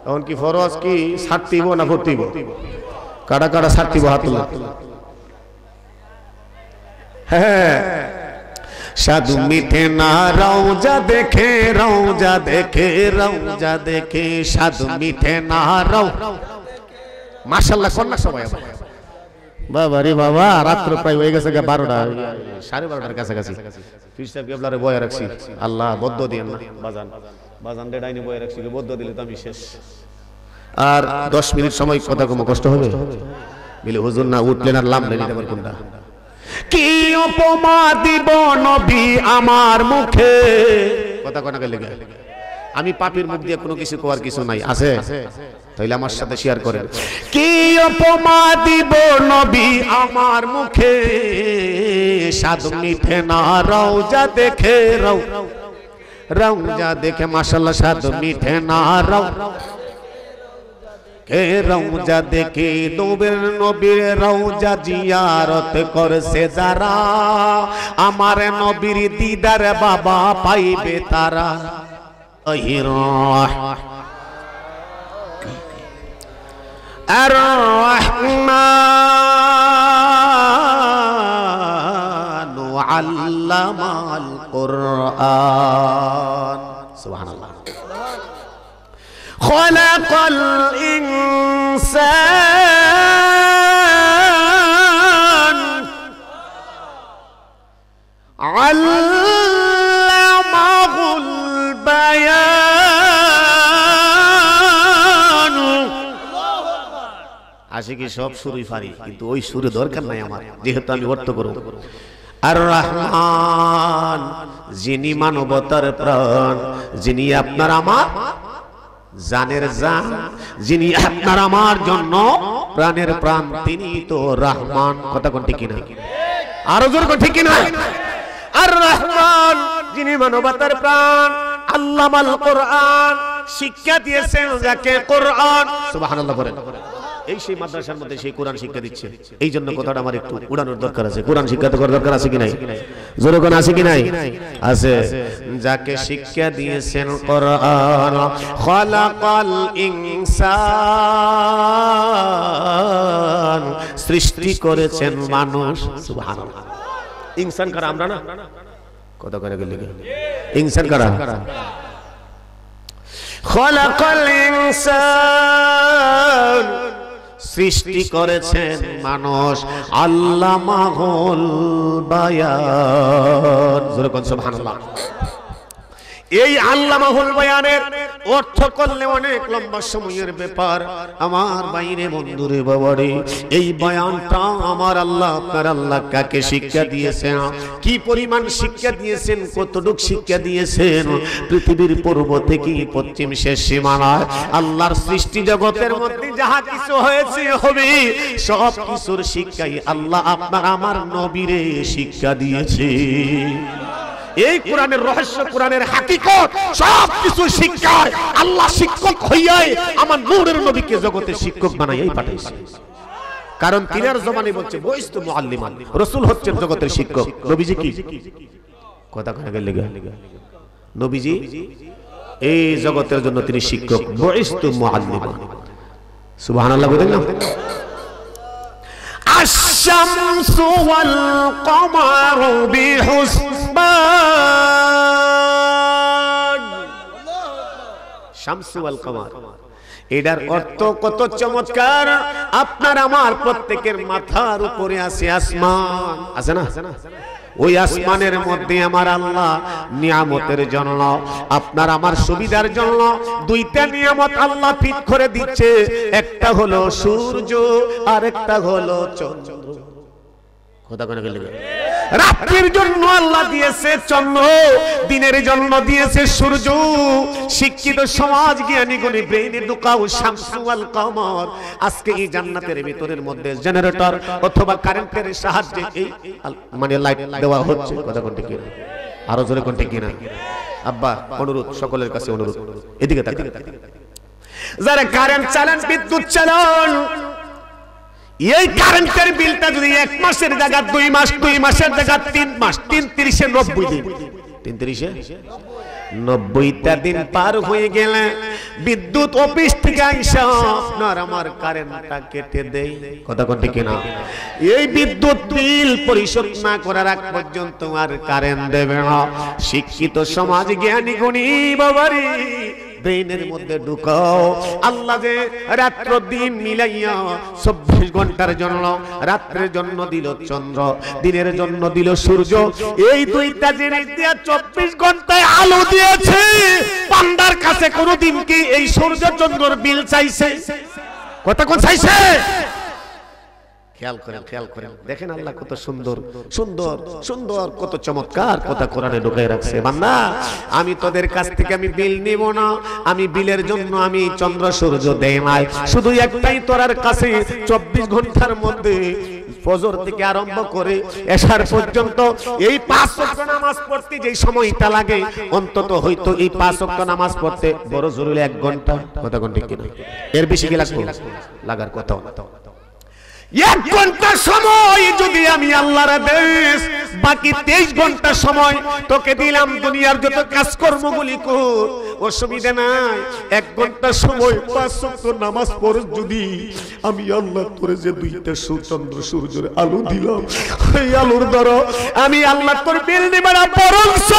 এখন কি ফরজ কি ছাড়তিব না ভর্তিব? কাটা কাটা ছাড়তিব হাত তুলে। হ্যাঁ, সাধু মিঠে না রওজা দেখে, রওজা দেখে, রওজা দেখে, সাধু মিঠে না রও। মাশাআল্লাহ কন্যা সবাই বাবা রে বাবা। রাত্র প্রায় হয়ে গেছে 12টা, 12:30টার কাছাকাছি। পীর সাহেব কেবলারে বয়ে রাখছি। আল্লাহ বদ্ধ দিয়েন না বাজান, বাজান ডাইনি বয়ে রাখছি, বদ্ধ দিলে তো আমি শেষ। আর 10 মিনিট সময় কথা কম কষ্ট হবে বলে হুজুর না উঠলেন আর লামলেন। আমার কোনটা কি উপমা দিব নবী আমার মুখে? কথা কোনা গেলে আমি পাপীর মুখ দিয়ে কোনো কিছু কোয়ার কিছু নাই আছে, তাইলে আমার সাথে শেয়ার করেন। কি উপমা দিব নবী আমার মুখে, সাধু মিঠে না রওজা দেখে, রওজা দেখে। মাশাআল্লাহ সাধু মিঠে না কে রওজা দেখে, নবীর রওজা জিয়ারত করছে যারা, আমার নবীর দিদার বাবা পাইবে তারা। আর-রহমান আল্লামাল কুরআন। সুবহানাল্লাহ। خلق الإنسان علمه البيان। আশিকি সব সুরই পারি, কিন্তু ওই সুরে দরকার নাই আমার, যেহেতু আমি অর্থ করব। আর রহমান, যিনি মানবতার প্রাণ, যিনি আপনার আমার জানের জান, যিনি আপনার আমার জন্য প্রাণের প্রাণ, তিনি তো রহমান। কথা কোন ঠিক কিনা? আরো জোর কোন ঠিক কিনা? আর রহমান যিনি মানবতার প্রাণ, আল্লামাল কুরআন, শিক্ষা দিয়েছেন যাকে কোরআন। সুবহানাল্লাহ বলেন। এই সেই মাদ্রাসার মধ্যে সেই কোরআন শিক্ষা দিচ্ছে। এই জন্য কথাটা আমার একটু উড়ানোর দরকার আছে। কোরআন শিক্ষা তো করার দরকার আছে কি নাই? জোরে কোন আছে কি নাই? আছে। যাকে শিক্ষা দিয়েছেন কোরআন, খালাকাল ইনসান, সৃষ্টি করেছেন মানুষ। সুবহানাল্লাহ। ইনসান কারা? আমরা না? কথা করে গেলে ইনসান কারা? খালাকাল ইনসান, সৃষ্টি করেছেন মানুষ, আল্লামাহুল বায়ান। জোরে কোন সুবহানাল্লাহ। এই আল্লামাহুল বায়ানের অর্থ করলে অনেক লম্বা সময়ের ব্যাপার। আমার বাইরে বন্ধুরে বাবারে, এই বয়ানটা আমার আল্লাহ, আপনার আল্লাহ কাকে শিক্ষা দিয়েছেন, কি পরিমাণ শিক্ষা দিয়েছেন, কতটুক শিক্ষা দিয়েছেন। পৃথিবীর পূর্ব থেকে পশ্চিম শেষ সীমানায় আল্লাহর সৃষ্টি জগতের মধ্যে যাহা কিছু হয়েছে হবে, সব কিছুর শিক্ষাই আল্লাহ আপনার আমার নবীরে শিক্ষা দিয়েছে। এই কোরআনের রহস্য, কোরআনের হাকিকত, সব কিছু শিক্ষায় আল্লাহ শিক্ষক হইয়াই আমার নূরের নবীকে জগতের শিক্ষক বানাইয়াই পাঠাইছে। কারণ তিনার জমানে বলছে বয়স্তু মুআল্লিমান, রাসূল হচ্ছেন জগতের শিক্ষক। নবীজি কি কথা কয়ে গেল? নবীজি এই জগতের জন্য তিনি শিক্ষক, বয়স্তু মুআল্লিমান। সুবহানাল্লাহ বলেন না? আশ-শামসু ওয়াল কমারু বিহুসবান। শামসু ওয়াল কমার, এটার অর্থ কত চমৎকার। আপনার আমার প্রত্যেকের মাথার উপরে আছে আসমান, আছে না? ওই আসমানের মধ্যে আমার আল্লাহ নিয়ামতের জন্য, আপনার আমার সুবিধার জন্য দুইটা নিয়ামত আল্লাহ ফিট করে দিচ্ছে। একটা হলো সূর্য আর একটা হলো চন্দ্র। কথা কোন গেলে রাত্রির জন্য আল্লাহ দিয়েছে চন্দ্র, দিনের জন্য দিয়েছে সূর্য। শিক্ষিত সমাজ জ্ঞানী গুণী ব্রেইনে ঢুকাও শামসু আল কমর। আজকে এই জান্নাতের ভিতরের মধ্যে জেনারেটর অথবা কারেন্টের সাহায্যে এই মানে লাইট দেওয়া হচ্ছে। কথা কোনটা কি আরো জোরে কোনটা কি না? আব্বা অনুরোধ, সকলের কাছে অনুরোধ, এদিকে তাকান। যারা কারেন্ট চালান, বিদ্যুৎ চালান, এই কারেন্টের বিলটা যদি 1 মাসের জায়গা 2 মাস, 2 মাসের জায়গা 3 মাস, 3 30 90 দিন, 3 30 90টা দিন পার হয়ে গেলে বিদ্যুৎ অফিস থেকে আইসা আপনার আমার কারেন্টটা কেটে দেয়। কথা কোনটা কি না? এই বিদ্যুৎ বিল পরিশোধ না করার আগ পর্যন্ত আর কারেন্ট দেবে না। শিক্ষিত সমাজ জ্ঞানী গুণী বাবারি ব্রেইনের মধ্যে ঢুকাও, আল্লাহ যে রাত্র দিন মিলাইয়া 24 ঘন্টার জন্য, রাত্রের জন্য দিল চন্দ্র, দিনের জন্য দিল সূর্য। এই দুইটা জিনিস দিয়া 24 ঘন্টায় আলো দিয়েছে। বান্দার কাছে কোনদিন কি এই সূর্য চন্দ্রের বিল চাইছে? কথা কোন চাইছে? খেয়াল করেন, খেয়াল করেন, দেখেন আল্লাহ কত সুন্দর সুন্দর সুন্দর, কত চমৎকার কথা কোরআনে ঢুকায় রাখছে। বান্দা, আমি তোদের কাছ থেকে আমি বিল নিব না, আমি বিলের জন্য আমি চন্দ্র সূর্য দেই নাই। শুধু একটাই তোরার কাছে 24 ঘন্টার মধ্যে ফজর থেকে আরম্ভ করে এশার পর্যন্ত এই 5 ওয়াক্ত নামাজ পড়তে যে সময়টা লাগে, অন্তত হয়তো এই 5 ওয়াক্ত নামাজ পড়তে বড় জরুরি 1 ঘন্টা। কথা কোন ঠিক কিনা? এর বেশি কি লাগবে? লাগার কথা না। 1 ঘন্টা সময় যদি আমি আল্লাহর আদেশ, বাকি 23 ঘন্টা সময় তোকে দিলাম দুনিয়ার যত কাজকর্মগুলি কর, অসুবিধা নাই। 1 ঘন্টা সময় 5 ওয়াক্ত নামাজ পড়। যদি আমি আল্লাহ তোরে যে দুইটা চন্দ্র সূর্যের আলো দিলাম, এই আলোর দ্বারা আমি আল্লাহ তোর বিল নিব না, বরংস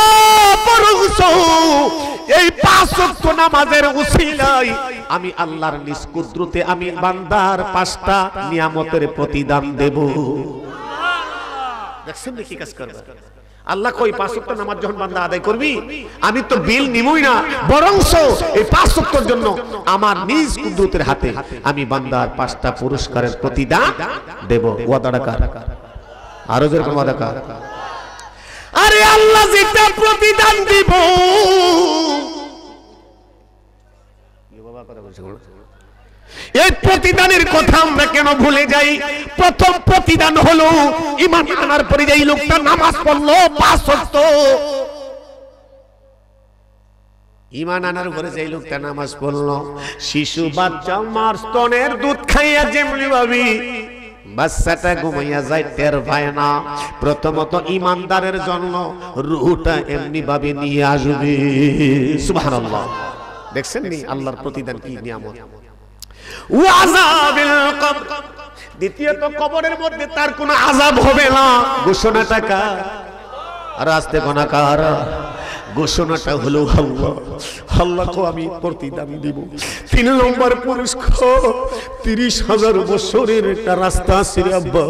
এই 5 ওয়াক্ত নামাজের উসিলায় আমি আল্লাহর নিজ কুদরতে আমি বান্দার 5টা নিয়ামতের প্রতিদান দেব। দেখছেন কি কাজ করবে আল্লাহ? কই 5 ওয়াক্ত নামাজ যখন বান্দা আদায় করবি, আমি তো বিল নিবই না, বরংস এই 5 ওয়াক্তের জন্য আমার নিজ কুদরতের হাতে আমি বান্দার 5টা পুরস্কারের প্রতিদান দেব। ওয়াদাটা কার? আরো যেরকম ওয়াদা কার? আরে আল্লাহ যেটা প্রতিদান দিব, এই প্রতিদানের কথা আমরা কেন ভুলে যাই? প্রথম প্রতিদান হলো ঈমান আনার পরে যেই লোকটা নামাজ পড়লো 5 ওয়াক্ত, ঈমান আনার পরে যেই লোকটা নামাজ পড়লো, শিশু বাচ্চা মার স্তনের দুধ খাইয়া যেমনি ভাবি বাচ্চাটা ঘুমাইয়া যায়, টের পায় না। প্রথমত ঈমানদারের জন্য রূহটা এমনি ভাবে নিয়ে আসবে। সুবহানাল্লাহ। দেখছেন নি আল্লাহর প্রতিদান কি নিয়ামত? ওয়াযাবিল কবর, দ্বিতীয়ত কবরের মধ্যে তার কোনো আযাব হবে না। ঘোষণাটা কার? আর আস্তে গুনাহগার। ঘোষণাটা হলো আল্লাহ, আল্লাহকে আমি প্রতিদান দিব। 3 নম্বর পুরস্কার, 30,000 বছরের একটা রাস্তা আছে রে আব্বা,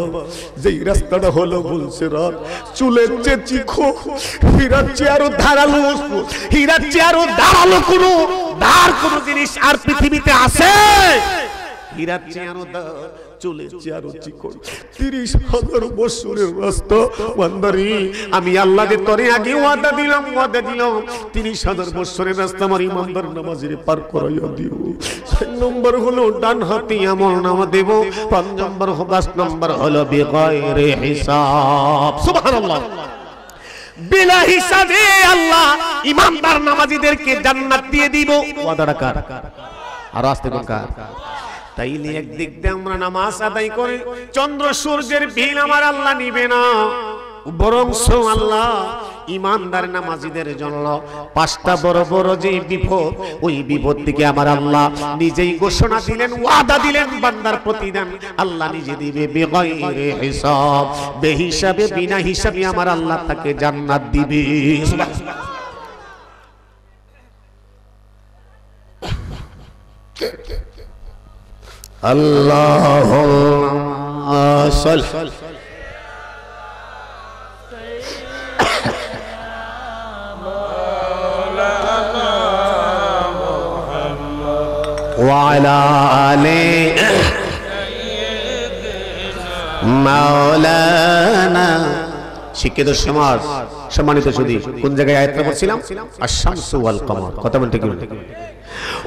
যেই রাস্তাটা হলো বলছে রাত চুলের চেয়ে চিখো, হীরার চেয়ে আরো ধারালো, হীরার চেয়ে আরো ধারালো কোনো ধার কোনো জিনিস আর পৃথিবীতে আছে? হীরার চেয়ে আরো চুলের চেয়ে আরো চিকন 30,000 বছরের রাস্তা। বান্দারি, আমি আল্লাহ যে তোরে আগে ওয়াদা দিলাম 30,000 বছরের রাস্তা আমার ইমানদার নামাজের পার করাইয়া দিও। 6 নম্বর হলো ডান হাতি আমল নামা দেব। 5 নম্বর 10 নম্বর হলো বিগাইরে হিসাব। সুবহানাল্লাহ। বিনা হিসাবে আল্লাহ ইমানদার নামাজীদেরকে জান্নাত দিয়ে দিব। ওয়াদাটা কার? আর আস্তে কোন কার? তাইলে একদিক দিয়ে আমরা নামাজ আদায় করে চন্দ্র সূর্যের বিল আমার আল্লাহ নিবে না, বরং আল্লাহ ইমানদার নামাজীদের জন্য 5টা বড় বড় যে বিপদ, ওই বিপদ থেকে আমার আল্লাহ নিজেই ঘোষণা দিলেন, ওয়াদা দিলেন, বান্দার প্রতিদান আল্লাহ নিজে দিবে বেগাইরে হিসাব। বেহিসাবে বিনা হিসাবে আমার আল্লাহ তাকে জান্নাত দিবে। সুবহানাল্লাহ। আল্লাহুম্মা সাল্লি ওয়া আলা আলি মাওলানা। শিক্ষিত সমাজ, সম্মানিত সুধী, কোন জায়গায় আয়াতটা পড়ছিলাম? আশ-শামসু ওয়াল কমর। কথা বলতে কি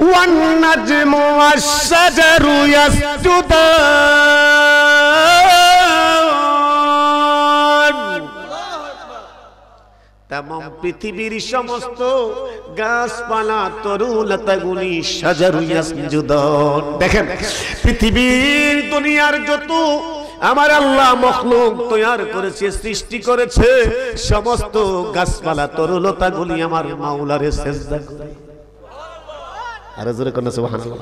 ওয়ান নাজমু ওয়াশ-শাজারু ইয়াসজুদান। তামাম পৃথিবীর সমস্ত গাছপালা তরুলতাগুলি শাজারু ইয়াসজুদান। দেখেন, পৃথিবীর দুনিয়ার যত আমার আল্লাহ মখলুক তৈরি করেছে, সৃষ্টি করেছে, সমস্ত গাছপালা তরুলতাগুলি আমার মাওলারে সিজদা করে। আর জোরে কোন সুবহানাল্লাহ।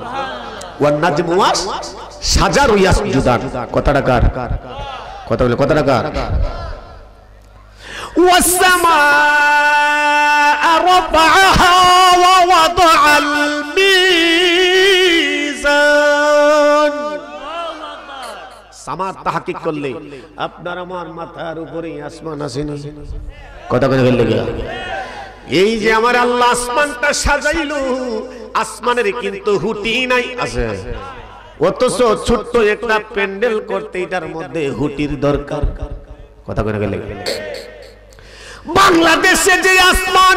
ওয়ান নাজমু ওয়াশ-শাজারু ইয়াসজুদান। কথাটা কার? কথা বলে কথাটা কার? ওয়াস-সামাআ রাফা'আহা ওয়া ওয়াদা'আল মিজান। সামার তাহকিক করলে আপনার আমার মাথার উপরে আসমান আছে না? কথা কথা বললে এই যে আমার আল্লাহ আসমানটা সাজাইলো, আসমানের কিন্তু হুটি নাই, আছে। অথচ ছোট্ট একটা প্যান্ডেল করতে এটার মধ্যে হুটির দরকার। কথা কথা বললে বাংলাদেশে যে আসমান,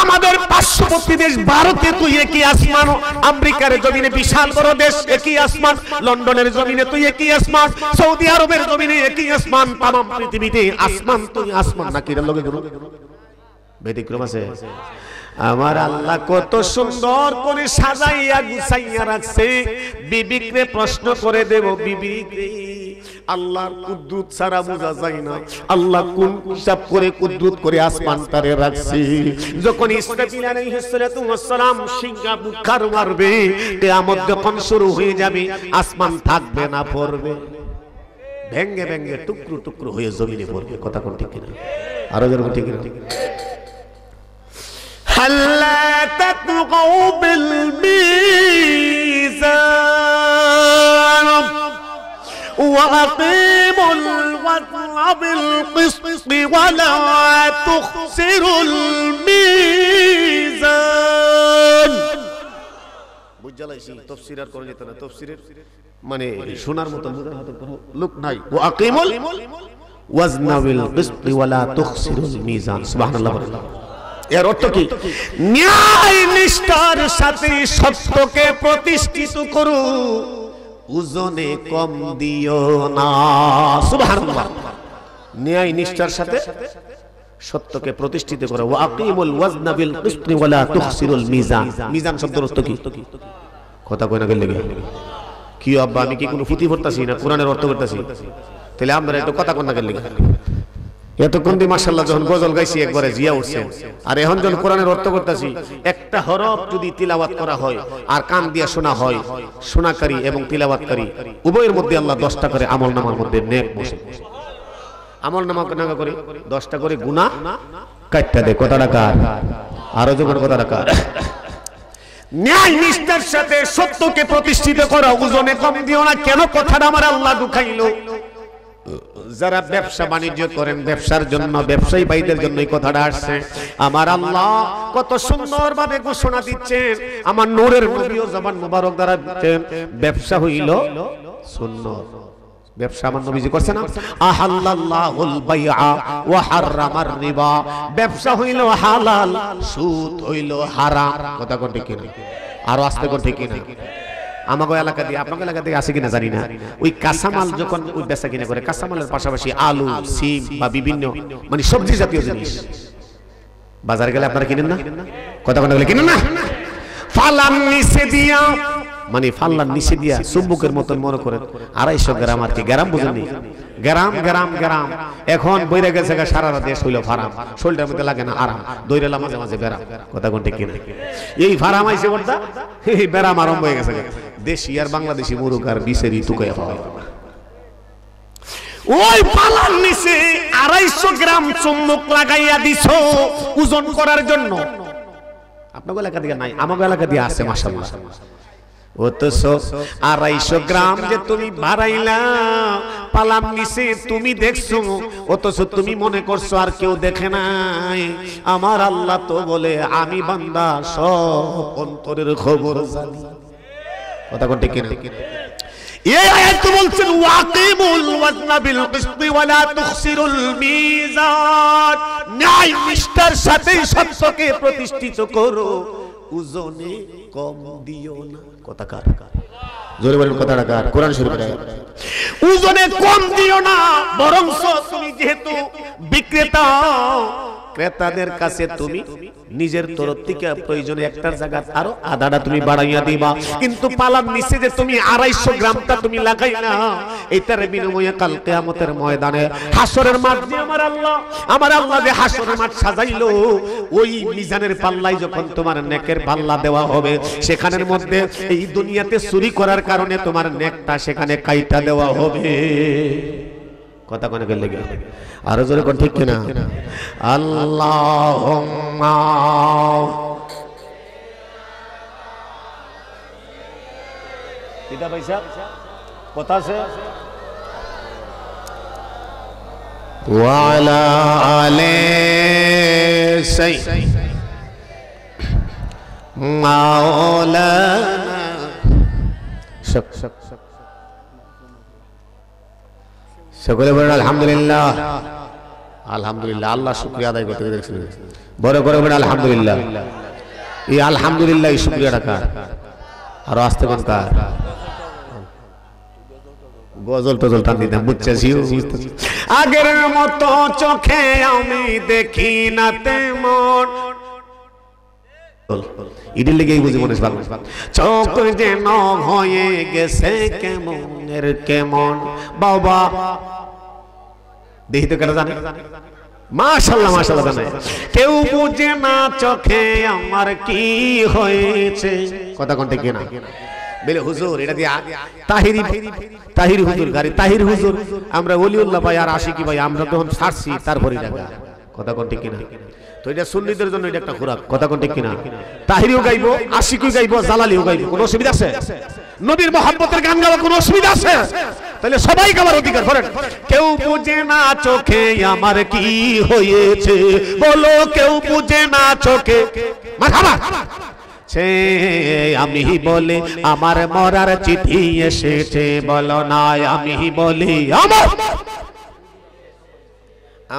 আমাদের পার্শ্ববর্তী দেশ ভারতে তো একই আসমান, আমেরিকার জমিনে বিশাল বড় দেশ একই আসমান, লন্ডনের জমিনে তো একই আসমান, সৌদি আরবের জমিনে একই আসমান, তামাম পৃথিবীতে আসমান তো আসমান, নাকি এর লগে ব্যতিক্রম আছে? আমার আল্লাহ কত সুন্দর করে সাজাইয়া গুছাইয়া রাখছে। বিবিকে প্রশ্ন করে দেব, বিবি আল্লাহর কুদরত ছাড়া বোঝা যায় না, আল্লাহ কোন হিসাব করে কুদরত করে আসমানটারে রাখছে। যখন ইসরাফিল আলাইহিস সালাতু ওয়াস সালাম সিংহা বুখার মারবে, কিয়ামত যখন শুরু হয়ে যাবে, আসমান থাকবে না, পড়বে ভেঙ্গে ভেঙ্গে টুকরো টুকরো হয়ে জমিনে পড়বে। কথা কোন ঠিক কিনা? আরো যেরকম ঠিক কিনা? হাল্লা তাতগাউ বিল মিজান وأقيموا الوزن بالقسط ولا تخسروا الميزان। বুঝালাইছি তাফসীর আর করে যেত না, তাফসীরের মানে শোনার মতো বুঝার মতো কোনো লোক নাই। ওয়াকিমুল ওয়াজনা বিল কিসত ওয়ালা তুখসিরুল মিজান। সুবহানাল্লাহ। এর অর্থ কি? ন্যায় নিষ্ঠার সাথে সত্যকে প্রতিষ্ঠিত করো, ওজনে কম দিও না। সুবহানাল্লাহ। ন্যায় নিষ্ঠার সাথে সত্যকে প্রতিষ্ঠিত করো। ওয়া আকিমুল ওয়াজনা বিল কিসতি ওয়ালা তুখসিরুল মিজান। মিজান শব্দের অর্থ কি? কথা কই না গেলে কি আব্বা, আমি কি কোনো ফুটি পড়তাছি না কোরআনের অর্থ করতেছি? তাহলে আমরা একটু কথা কই না গেলে এতক্ষণ দিয়ে মাশাআল্লাহ যখন গজল গাইছি একবারে জিয়া উঠছে, আর এখন যখন কোরআনের অর্থ করতেছি, একটা হরফ যদি তিলাওয়াত করা হয় আর কান দিয়ে শোনা হয়, শোনাকারী এবং তিলাওয়াতকারী উভয়ের মধ্যে আল্লাহ 10টা করে আমলনামার মধ্যে নেক বসে। আমলনামা নাগা করে 10টা করে গুনাহ কাটতে দেয়। কথাটা কার? আরো যখন কথাটা কার? ন্যায় নিষ্ঠার সাথে সত্যকে প্রতিষ্ঠিত করা, ওজনে কম দিও না। কেন কথাটা আমার আল্লাহ দুখাইলো? যারা ব্যবসা বাণিজ্য করেন, ব্যবসার জন্য, ব্যবসায়ী ভাইদের জন্য এই কথাটা আসছে। আমার আল্লাহ কত সুন্দর ভাবে ঘোষণা দিচ্ছেন, আমার নূরের নবীও জবান মুবারক দ্বারা দিচ্ছেন, ব্যবসা হইল সুন্নাত। ব্যবসা আমার নবীজি করছে না? আহাল্লাল্লাহুল বাইআ ওয়া হারামার রিবা। ব্যবসা হইল হালাল, সুদ হইল হারাম। কথা কোন ঠিক কিনা? আরো আস্তে কোন ঠিক কিনা? আমাগো এলাকা দিয়ে আপনাদের এলাকা থেকে আসে কিনা জানি না, ওই কাঁচামাল যখন ওই বেচা কিনা করে, কাঁচামালের পাশাপাশি আলু, সিম বা বিভিন্ন মানে সবজি জাতীয় জিনিস বাজারে গেলে আপনারা কিনেন না? কথা কথা বলে কিনেন না? ফালান নিচে দিয়া, মানে ফাল্লার নিচে দিয়া চুম্বকের মতন মনে করেন 250 গ্রাম, আর কি গ্রাম বুঝেননি? গ্রাম গ্রাম গ্রাম। এখন বইরা গেছে সারা রাত দেশ হইল ফারাম, শরীরটার মধ্যে লাগে না আরাম, দইরেলা মাঝে মাঝে বেরাম। কথা কোনটা কিনে এই ফারাম আইছে বলতা, এই বেরাম আরম্ভ হয়ে গেছে। দেশি আর বাংলাদেশি মুরুগ আর বিচেরি টুকাইয়া পাওয়া, ওই পালার নিচে 250 গ্রাম চুম্বক লাগাইয়া দিছো ওজন করার জন্য। আপনাদের এলাকা দিয়ে নাই, আমাদের এলাকা দিয়ে আছে মাশাআল্লাহ। অথচ 250 গ্রাম যে তুমি বাড়াইলা পালাম নিচে তুমি দেখছো, অথচ তুমি মনে করছো আর কেউ দেখে নাই। আমার আল্লাহ তো বলে আমি বান্দা সব অন্তরের খবর জানি। কথা কোন ঠিক কিনা? এই আয়াত বলছেন ওয়াকিমুল ওয়াজনা বিল কিসতি ওয়ালা তুখসিরুল মিজান, ন্যায় নিষ্ঠার সাথে সত্যকে প্রতিষ্ঠিত করো, ওজনে কম দিও না। কথা কার? জোরে বলেন কথাটা কার? কোরআন শরীফের আয়াত। ওজনে কম দিও না, বরং তুমি যেহেতু বিক্রেতা, ক্রেতাদের কাছে তুমি নিজের তরফ থেকে প্রয়োজনে একটার জায়গা আরো আধাটা তুমি বাড়াইয়া দিবা, কিন্তু পালার নিচে যে তুমি 250 গ্রামটা তুমি লাগাই না, এইটার বিনিময়ে কাল কিয়ামতের ময়দানে হাসরের মাঠ যে আমার আল্লাহ যে হাসরের মাঠ সাজাইলো, ওই মিজানের পাল্লাই যখন তোমার নেকের পাল্লা দেওয়া হবে, সেখানের মধ্যে এই দুনিয়াতে চুরি করার কারণে তোমার নেকটা সেখানে কাইটা দেওয়া হবে। কথা কোনে গেলে আরো জোরে কোন ঠিক কিনা? আল্লাহুম্মা কিটা পয়সা কথা আছে ওয়ালা আলে মাওলানা শক শক শক সকলে বলেন আলহামদুলিল্লাহ। আলহামদুলিল্লাহ, আল্লাহ শুকরিয়া আদায় করতে দেখছেন, বড় করে বলেন আলহামদুলিল্লাহ। এই আলহামদুলিল্লাহ এই শুকরিয়াটা কার? আর আস্তে কোন কার? গজল টজল টান দিতাম বুঝছি। আগের মতো চোখে আমি দেখি না তেমন, ইডির লেগেই বুঝি মনে ভালো, চোখ যেন হয়ে গেছে কেমনের কেমন। বাবা দেখি তো কেন জানে? মাশাআল্লাহ মাশাআল্লাহ জানে। কেউ বুঝে না চোখে আমার কি হয়েছে। কথা কোনটা কি না? বলে হুজুর এটা দিয়ে তাহির হুজুর গাড়ি, তাহির হুজুর আমরা ওলিউল্লাহ ভাই আর আশিকি ভাই আমরা তখন ছাড়ছি তারপরে টাকা। কথা কোনটা কি না? তো এটা সুন্নিদের জন্য এটা একটা খোরাক। কথা কোন ঠিক কিনা? তাহিরিও গাইবো, আশিকিও গাইবো, জালালিও গাইবো, কোনো অসুবিধা আছে? নবীর মহব্বতের গান গাওয়া কোনো অসুবিধা আছে? তাহলে সবাই গাওয়ার অধিকার। করেন কেউ বুঝে না চোখে আমার কি হয়েছে, বলো কেউ বুঝে না চোখে মাথাবা সে আমি বলে আমার মরার চিঠি এসেছে, বলো না আমি বলি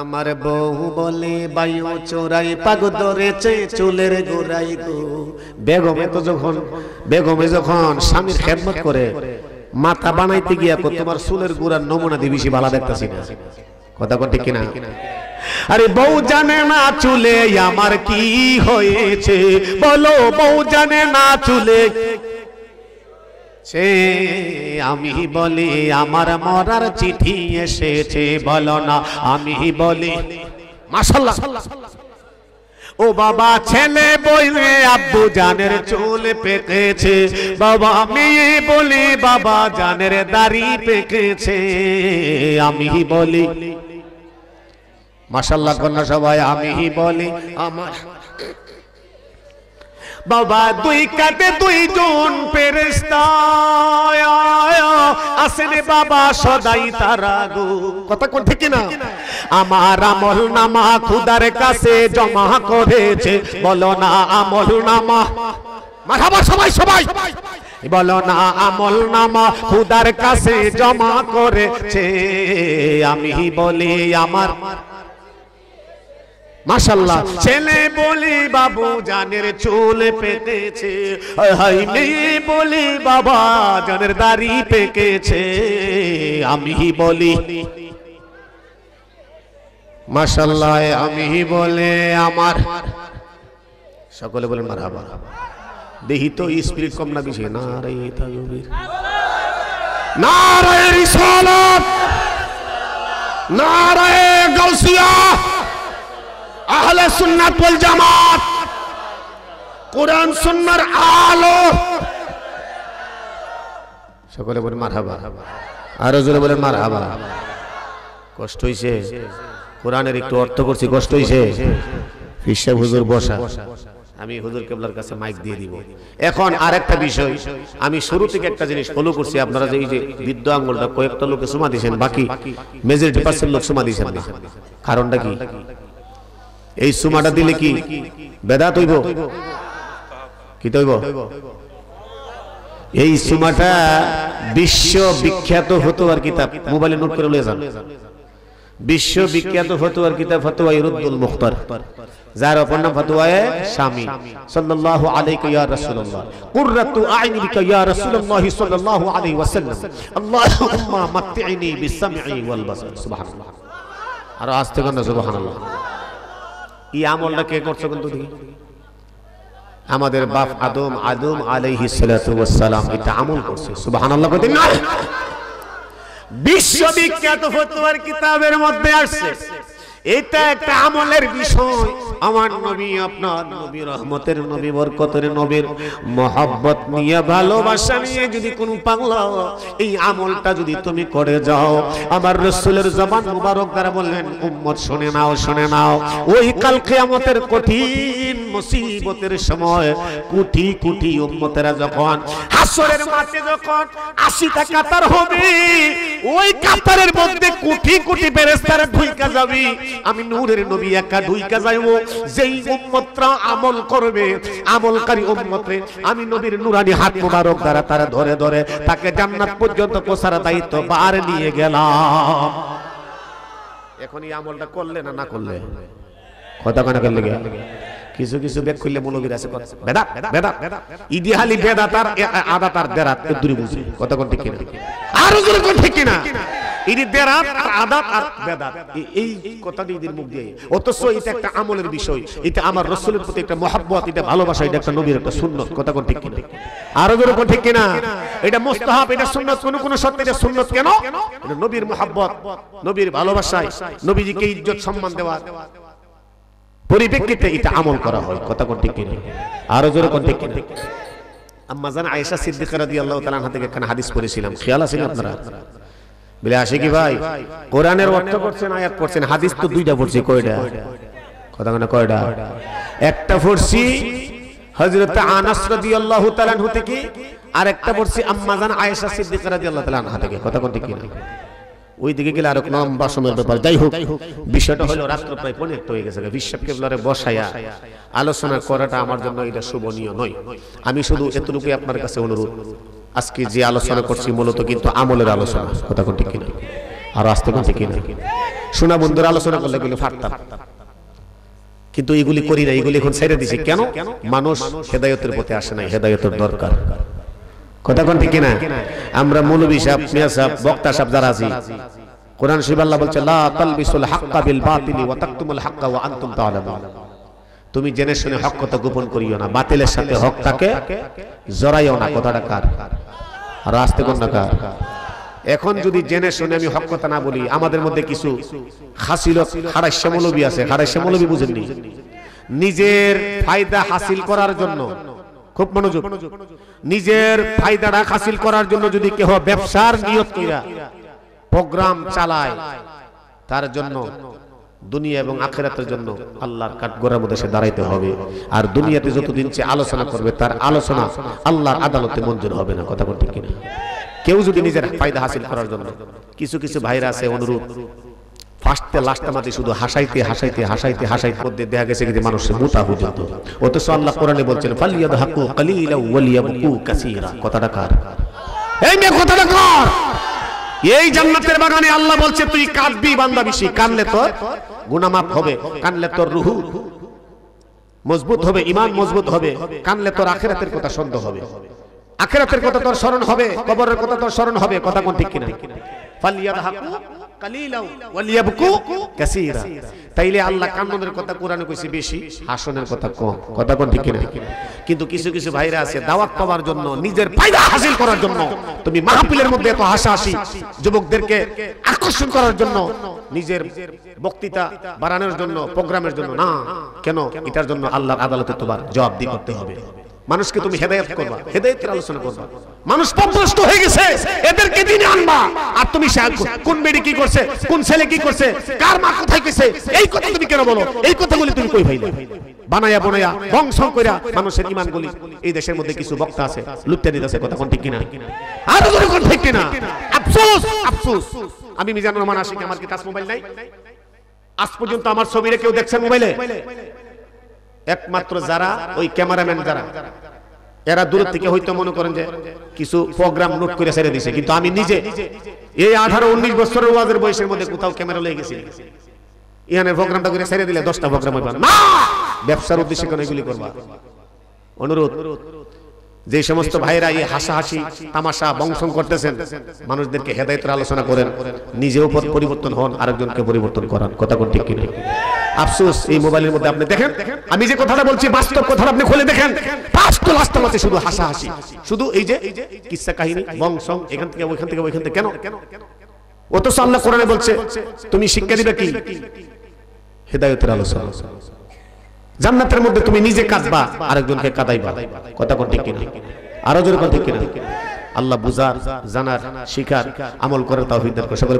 আমার বউ বলে বায়ু চোরাই পাগ ধরেছে চুলের গোড়াই গো। বেগমে যখন স্বামীর খেদমত করে মাথা বানাইতে গিয়া তোমার চুলের গোড়ার নমুনা দিয়ে বেশি ভালো দেখতেছি না। কথা কোন ঠিক কিনা? আরে বউ জানে না চুলে আমার কি হয়েছে, বলো বউ জানে না চুলে সে আমি বলি আমার মরার চিঠি এসেছে, বলো না আমি বলি। মাশাআল্লাহ। ও বাবা ছেলে বলে আব্বু জানের চুল পেকেছে, বাবা মেয়ে বলে বাবা জানের দাড়ি পেকেছে, আমি বলি। মাশাআল্লাহ কন্যা সবাই আমি বলি আমার বাবা দুই কাটে দুইজন ফেরেশতা আসেন বাবা সদাই তারা গো। কথা কোন ঠিক না? আমার আমল নামা খুদার কাছে জমা করেছে, বলো না আমল নামা। মারহাবা সবাই সবাই বলো না আমল নামা খুদার কাছে জমা করেছে, আমি বলি আমার। মাশাআল্লাহ। ছেলে বলি বাবু জানের চুল পেকেছে, হাই মেয়ে বলি বাবা জানের দাড়ি পেকেছে, আমি বলি। মাশাআল্লাহ। আমি বলে আমার। সকলে বলেন মারহাবা। দেখি তো স্পিরিট কম না বেশি? নারে তাকবীর, নারে রিসালাত, নারে গাউসিয়া, আহলে সুন্নাত ওয়াল জামাত, কোরআন সুন্নাহর আলো। সকলে বলেন মারহাবা। আরো জোরে বলেন মারহাবা। কষ্ট হইছে? কোরআনের একটু অর্থ করছি, কষ্ট হইছে? ফির সাহেব হুজুর বসা, আমি হুজুর কেবলার কাছে মাইক দিয়ে দিব। এখন আরেকটা বিষয়, আমি শুরু থেকে একটা জিনিস ফলো করছি, আপনারা যে এই যে বৃদ্ধ আঙ্গুলটা কয়েকটা লোকে চুমা দিয়েছেন, বাকি মেজরিটি পার্সেন্ট লোক চুমা দিয়েছেন না। কারণটা কি? এই চুমাটা দিলে কি বেদাত হইব? কি হইব? এই চুমাটা বিশ্ব বিখ্যাত ফতোয়ার কিতাব, মোবাইলে নোট করে লয়ে যান, বিশ্ব বিখ্যাত ফতোয়ার কিতাব ফতোয়া ইরুদ্দুল মুখতার, যার অপর নাম ফতোয়ায়ে শামী। সাল্লাল্লাহু আলাইহি ইয়া রাসূলুল্লাহ, কুররাতু আইনি বিকা ইয়া রাসূলুল্লাহ সাল্লাল্লাহু আলাইহি ওয়াসাল্লাম, আল্লাহুম্মা মাত্তি'নি বিস-সামঈ ওয়াল বাসার। সুবহানাল্লাহ। আর আস্তে কোন সুবহানাল্লাহ। এই আমলটা কে করছে কিন্তু দেখি? আমাদের বাপ আদম আলাইহিস সালাতু ওয়াস সালাম এটা আমল করছে। সুবহানাল্লাহ কইতে না? বিশ্ববিখ্যাত ফতোয়ার কিতাবের মধ্যে আসছে এটা একটা আমলের বিষয়। আমার নবী, আপনার নবী, রহমতের নবী, বরকতের নবীর মহব্বত নিয়ে, ভালোবাসা নিয়ে যদি কোনো পাগলা এই আমলটা যদি তুমি করে যাও, আমার রাসূলের জবান মুবারক দ্বারা বললেন, উম্মত শুনে নাও, শুনে নাও, ওই কাল কিয়ামতের কঠিন মুসিবতের সময় কোটি কোটি উম্মতেরা যখন হাসরের মাঠে যখন 80টা কাতার হবে, ওই কাতারের মধ্যে কোটি কোটি ফেরেশতারা ঢুইকা যাবে, আমি নূরের নবী একা ঢুইকা যাইব। যেই উম্মতরা আমল করবে, আমলকারী উম্মতে আমি নবীর নূরানী হাত মুবারক দ্বারা তারা ধরে ধরে তাকে জান্নাত পর্যন্ত পৌঁছার দায়িত্ব বার নিয়ে গেলাম। এখন এই আমলটা করলে না না করলে কথা কানা করলে কিছু কিছু বেদ খুললে মৌলবীর আছে বেদাত বেদাত ইদিহালি বেদাত আর আদাত আর দেরাত দূরে বুঝি কথা কোন ঠিক কিনা? আর জোরে কোন ঠিক কিনা? ইদি দেরাত আর আদাত আর বেদাত, এই কথাটি ইদির মুখ দিয়ে। অথচ এটা একটা আমলের বিষয়, এটা আমার রাসূলের প্রতি একটা মহব্বত, এটা ভালোবাসা, এটা একটা নবীর একটা সুন্নাত। কথা কোন ঠিক কিনা? আর জোরে কোন ঠিক কিনা? এটা মুস্তাহাব, এটা সুন্নাত। কোন কোন শর্তে এটা সুন্নাত কেন? এটা নবীর মহব্বত, নবীর ভালোবাসায়, নবীজিকে ইজ্জত সম্মান দেওয়া পরিপ্রেক্ষিতে এটা আমল করা হয়। কথা কোন ঠিক কিনা? আর জোরে কোন ঠিক কিনা? আম্মা জান আয়েশা সিদ্দিকা রাদিয়াল্লাহু তাআলা আনহা থেকে একটা হাদিস পড়েছিলাম, খেয়াল আছে কি আপনারা? বলে আসে কি ভাই, কোরআনের অর্থ করছেন, আয়াত করছেন, হাদিস তো দুইটা পড়ছি, কয়টা? কথা কোন কয়টা? একটা পড়ছি হযরত আনাস রাদিয়াল্লাহু তাআলা আনহু থেকে, আর একটা পড়ছি আম্মা জান আয়েশা সিদ্দিকা রাদিয়াল্লাহু তাআলা আনহা থেকে। কথা কোন ঠিক কিনা? ওই দিকে গেলে আরেক লম্বা সময়ের ব্যাপার। যাই হোক, বিষয়টা হলো রাত্র প্রায় 15টা হয়ে গেছে, বিশ্ব কেবলারে বসায়া আলোচনা করাটা আমার জন্য এটা শোভনীয় নয়। আমি শুধু এতটুকুই আপনার কাছে অনুরোধ, আজকে যে আলোচনা করছি মূলত কিন্তু আমলের আলোচনা। কথা কোন ঠিক কিনা? আর আসতে কোন ঠিক কিনা? শোনা বন্ধুর আলোচনা করলে এগুলো ফাটতাম, কিন্তু এগুলি করি না, এগুলি এখন ছেড়ে দিছি। কেন? মানুষ হেদায়েতের পথে আসে না, হেদায়েতের দরকার। কথা কোন ঠিক কিনা? আমরা মৌলভী সাহেব, মিয়া সাহেব, বক্তা সাহেব যারা আছি, কোরআন শরীফ আল্লাহ বলছে, লা তালবিসুল হাক্কা বিল বাতিলি ওয়া তাকতুমুল হাক্কা ওয়া আনতুম তা'লামুন। তুমি জেনে শুনে হক কথা গোপন করিও না, বাতিলের সাথে হকটাকে জড়াইও না। কথাটা কার? আর আসতে কোন না কার? এখন যদি জেনে শুনে আমি হক কথা না বলি, আমাদের মধ্যে কিছু খাসিলত খারাইশা মৌলভী আছে, খারাইশা মৌলভী বুঝেননি, নিজের ফায়দা হাসিল করার জন্য, খুব মনোযোগ, নিজের ফায়দাটা হাসিল করার জন্য যদি কেউ ব্যবসার নিয়ত কইরা প্রোগ্রাম চালায়, তার জন্য দুনিয়া এবং আখিরাতের জন্য আল্লাহর কাঠগড়ার মধ্যে সে দাঁড়াইতে হবে। আর দুনিয়াতে যতদিন সে আলোচনা করবে, তার আলোচনা আল্লাহর আদালতে মঞ্জুর হবে না। কথা ঠিক কিনা? কেউ যদি নিজের ফায়দা হাসিল করার জন্য, কিছু কিছু ভাইরা আছে অনুরূপ, ফার্স্টে লাস্টে মাঝে শুধু হাসাইতে হাসাইতে হাসাইতে হাসাইতে মধ্যে দেখা গেছে যে মানুষের মুতা হুজুত। অথচ আল্লাহ কোরআনে বলছেন, ফালিয়াদহাকু কালিলা ওয়ালিয়াবকু কাসীরা। কথাটা কার? এই মেয়ে কথাটা কার? এই জান্নাতের বাগানে আল্লাহ বলছে, তুই কাঁদবি বান্দা বেশি, কানলে তোর গুনাহ মাফ হবে, কানলে তোর রূহ মজবুত হবে, ঈমান মজবুত হবে, কানলে তোর আখিরাতের কথা সন্দেহ হবে, আখিরাতের কথা তোর স্মরণ হবে, কবরের কথা তোর স্মরণ হবে। কথা কোন ঠিক কিনা? ফালিয়াদহাকু কালিলা ওয়ালিয়াবকু কাসীরা। তাইলে আল্লাহ কান্নার কথা কোরআনে কইছে বেশি, হাসনের কথা কম। কথা কোন ঠিক কিনা? কিন্তু কিছু কিছু ভাইরা আছে দাওয়াত পাওয়ার জন্য, নিজের ফায়দা হাসিল করার জন্য, তুমি মাহফিলের মধ্যে এত হাসাহাসি, যুবকদেরকে আকর্ষণ করার জন্য, নিজের বক্তৃতা বাড়ানোর জন্য, প্রোগ্রামের জন্য না। কেন? এটার জন্য আল্লাহর আদালতে তোমার জবাবদিহি করতে হবে। মানুষকে তুমি হেদায়েত করবা, হেদায়েতের আলোচনা করবা। মানুষ পথভ্রষ্ট হয়ে গেছে, এদেরকে দিনে আনবা। আর তুমি কোন মেয়ে কি করছে, কোন ছেলে কি করছে, কার মা কোথায় গেছে, এই কথা তুমি কেন বলো? এই কথাগুলি তুমি কই ভাইলে? বানায়া বানায়া বংশ কইরা মানুষের ঈমানগুলি এই দেশের মধ্যে কিছু বক্তা আছে লুটতে দিতেছে, কথা কোন ঠিক কিনা? আরো জোরে কোন ঠিক কিনা? আফসোস আফসোস, আমি মিজানুর রহমান আশিক, আমার কি টাচ মোবাইল নাই? আজ পর্যন্ত আমার ছবিরে কেউ দেখছেন মোবাইলে? একমাত্র যারা ওই ক্যামেরাম্যান যারা, এরা দূর থেকে হয়তো মনে করেন যে কিছু প্রোগ্রাম নোট করে ছেড়ে দিছে, কিন্তু আমি নিজে এই 18-19 বছরের ওয়াজের বয়সের মধ্যে কোথাও ক্যামেরা লয়ে গেছি এখানে প্রোগ্রামটা করে ছেড়ে দিলে 10টা প্রোগ্রাম হইবা না। ব্যবসার উদ্দেশ্যে কেন এগুলি করবা? অনুরোধ, যে সমস্ত ভাইরা এই হাসাহাসি তামাশা বংশন করতেছেন, মানুষদেরকে হেদায়েতের আলোচনা করেন, নিজেও পরিবর্তন হন, আরেকজনকে পরিবর্তন করান, কথা কোন ঠিক কিনা? আফসোস, এই মোবাইলের মধ্যে আপনি দেখেন, আমি যে কথাটা বলছি বাস্তব কথাটা আপনি খুলে দেখেন, পাঁচটা লাস্টের মাঝে শুধু হাসাহাসি, শুধু এই যে কিসসা কাহিনী বংশন, এখান থেকে ওইখান থেকে ওইখান থেকে। কেন? অথচ আল্লাহ কোরআনে বলছে তুমি শিক্ষা দিবে কি? হেদায়েতের আলোচনা। জান্নাতের মধ্যে তুমি নিজে কাঁদবা, আরেকজনকে কাঁদাইবা, কথা কোন ঠিক কিনা? আরো জোরে কোন ঠিক কিনা? আল্লাহ বুঝার, জানার, শিখার, আমল করার তৌফিক দান করুন সকলে।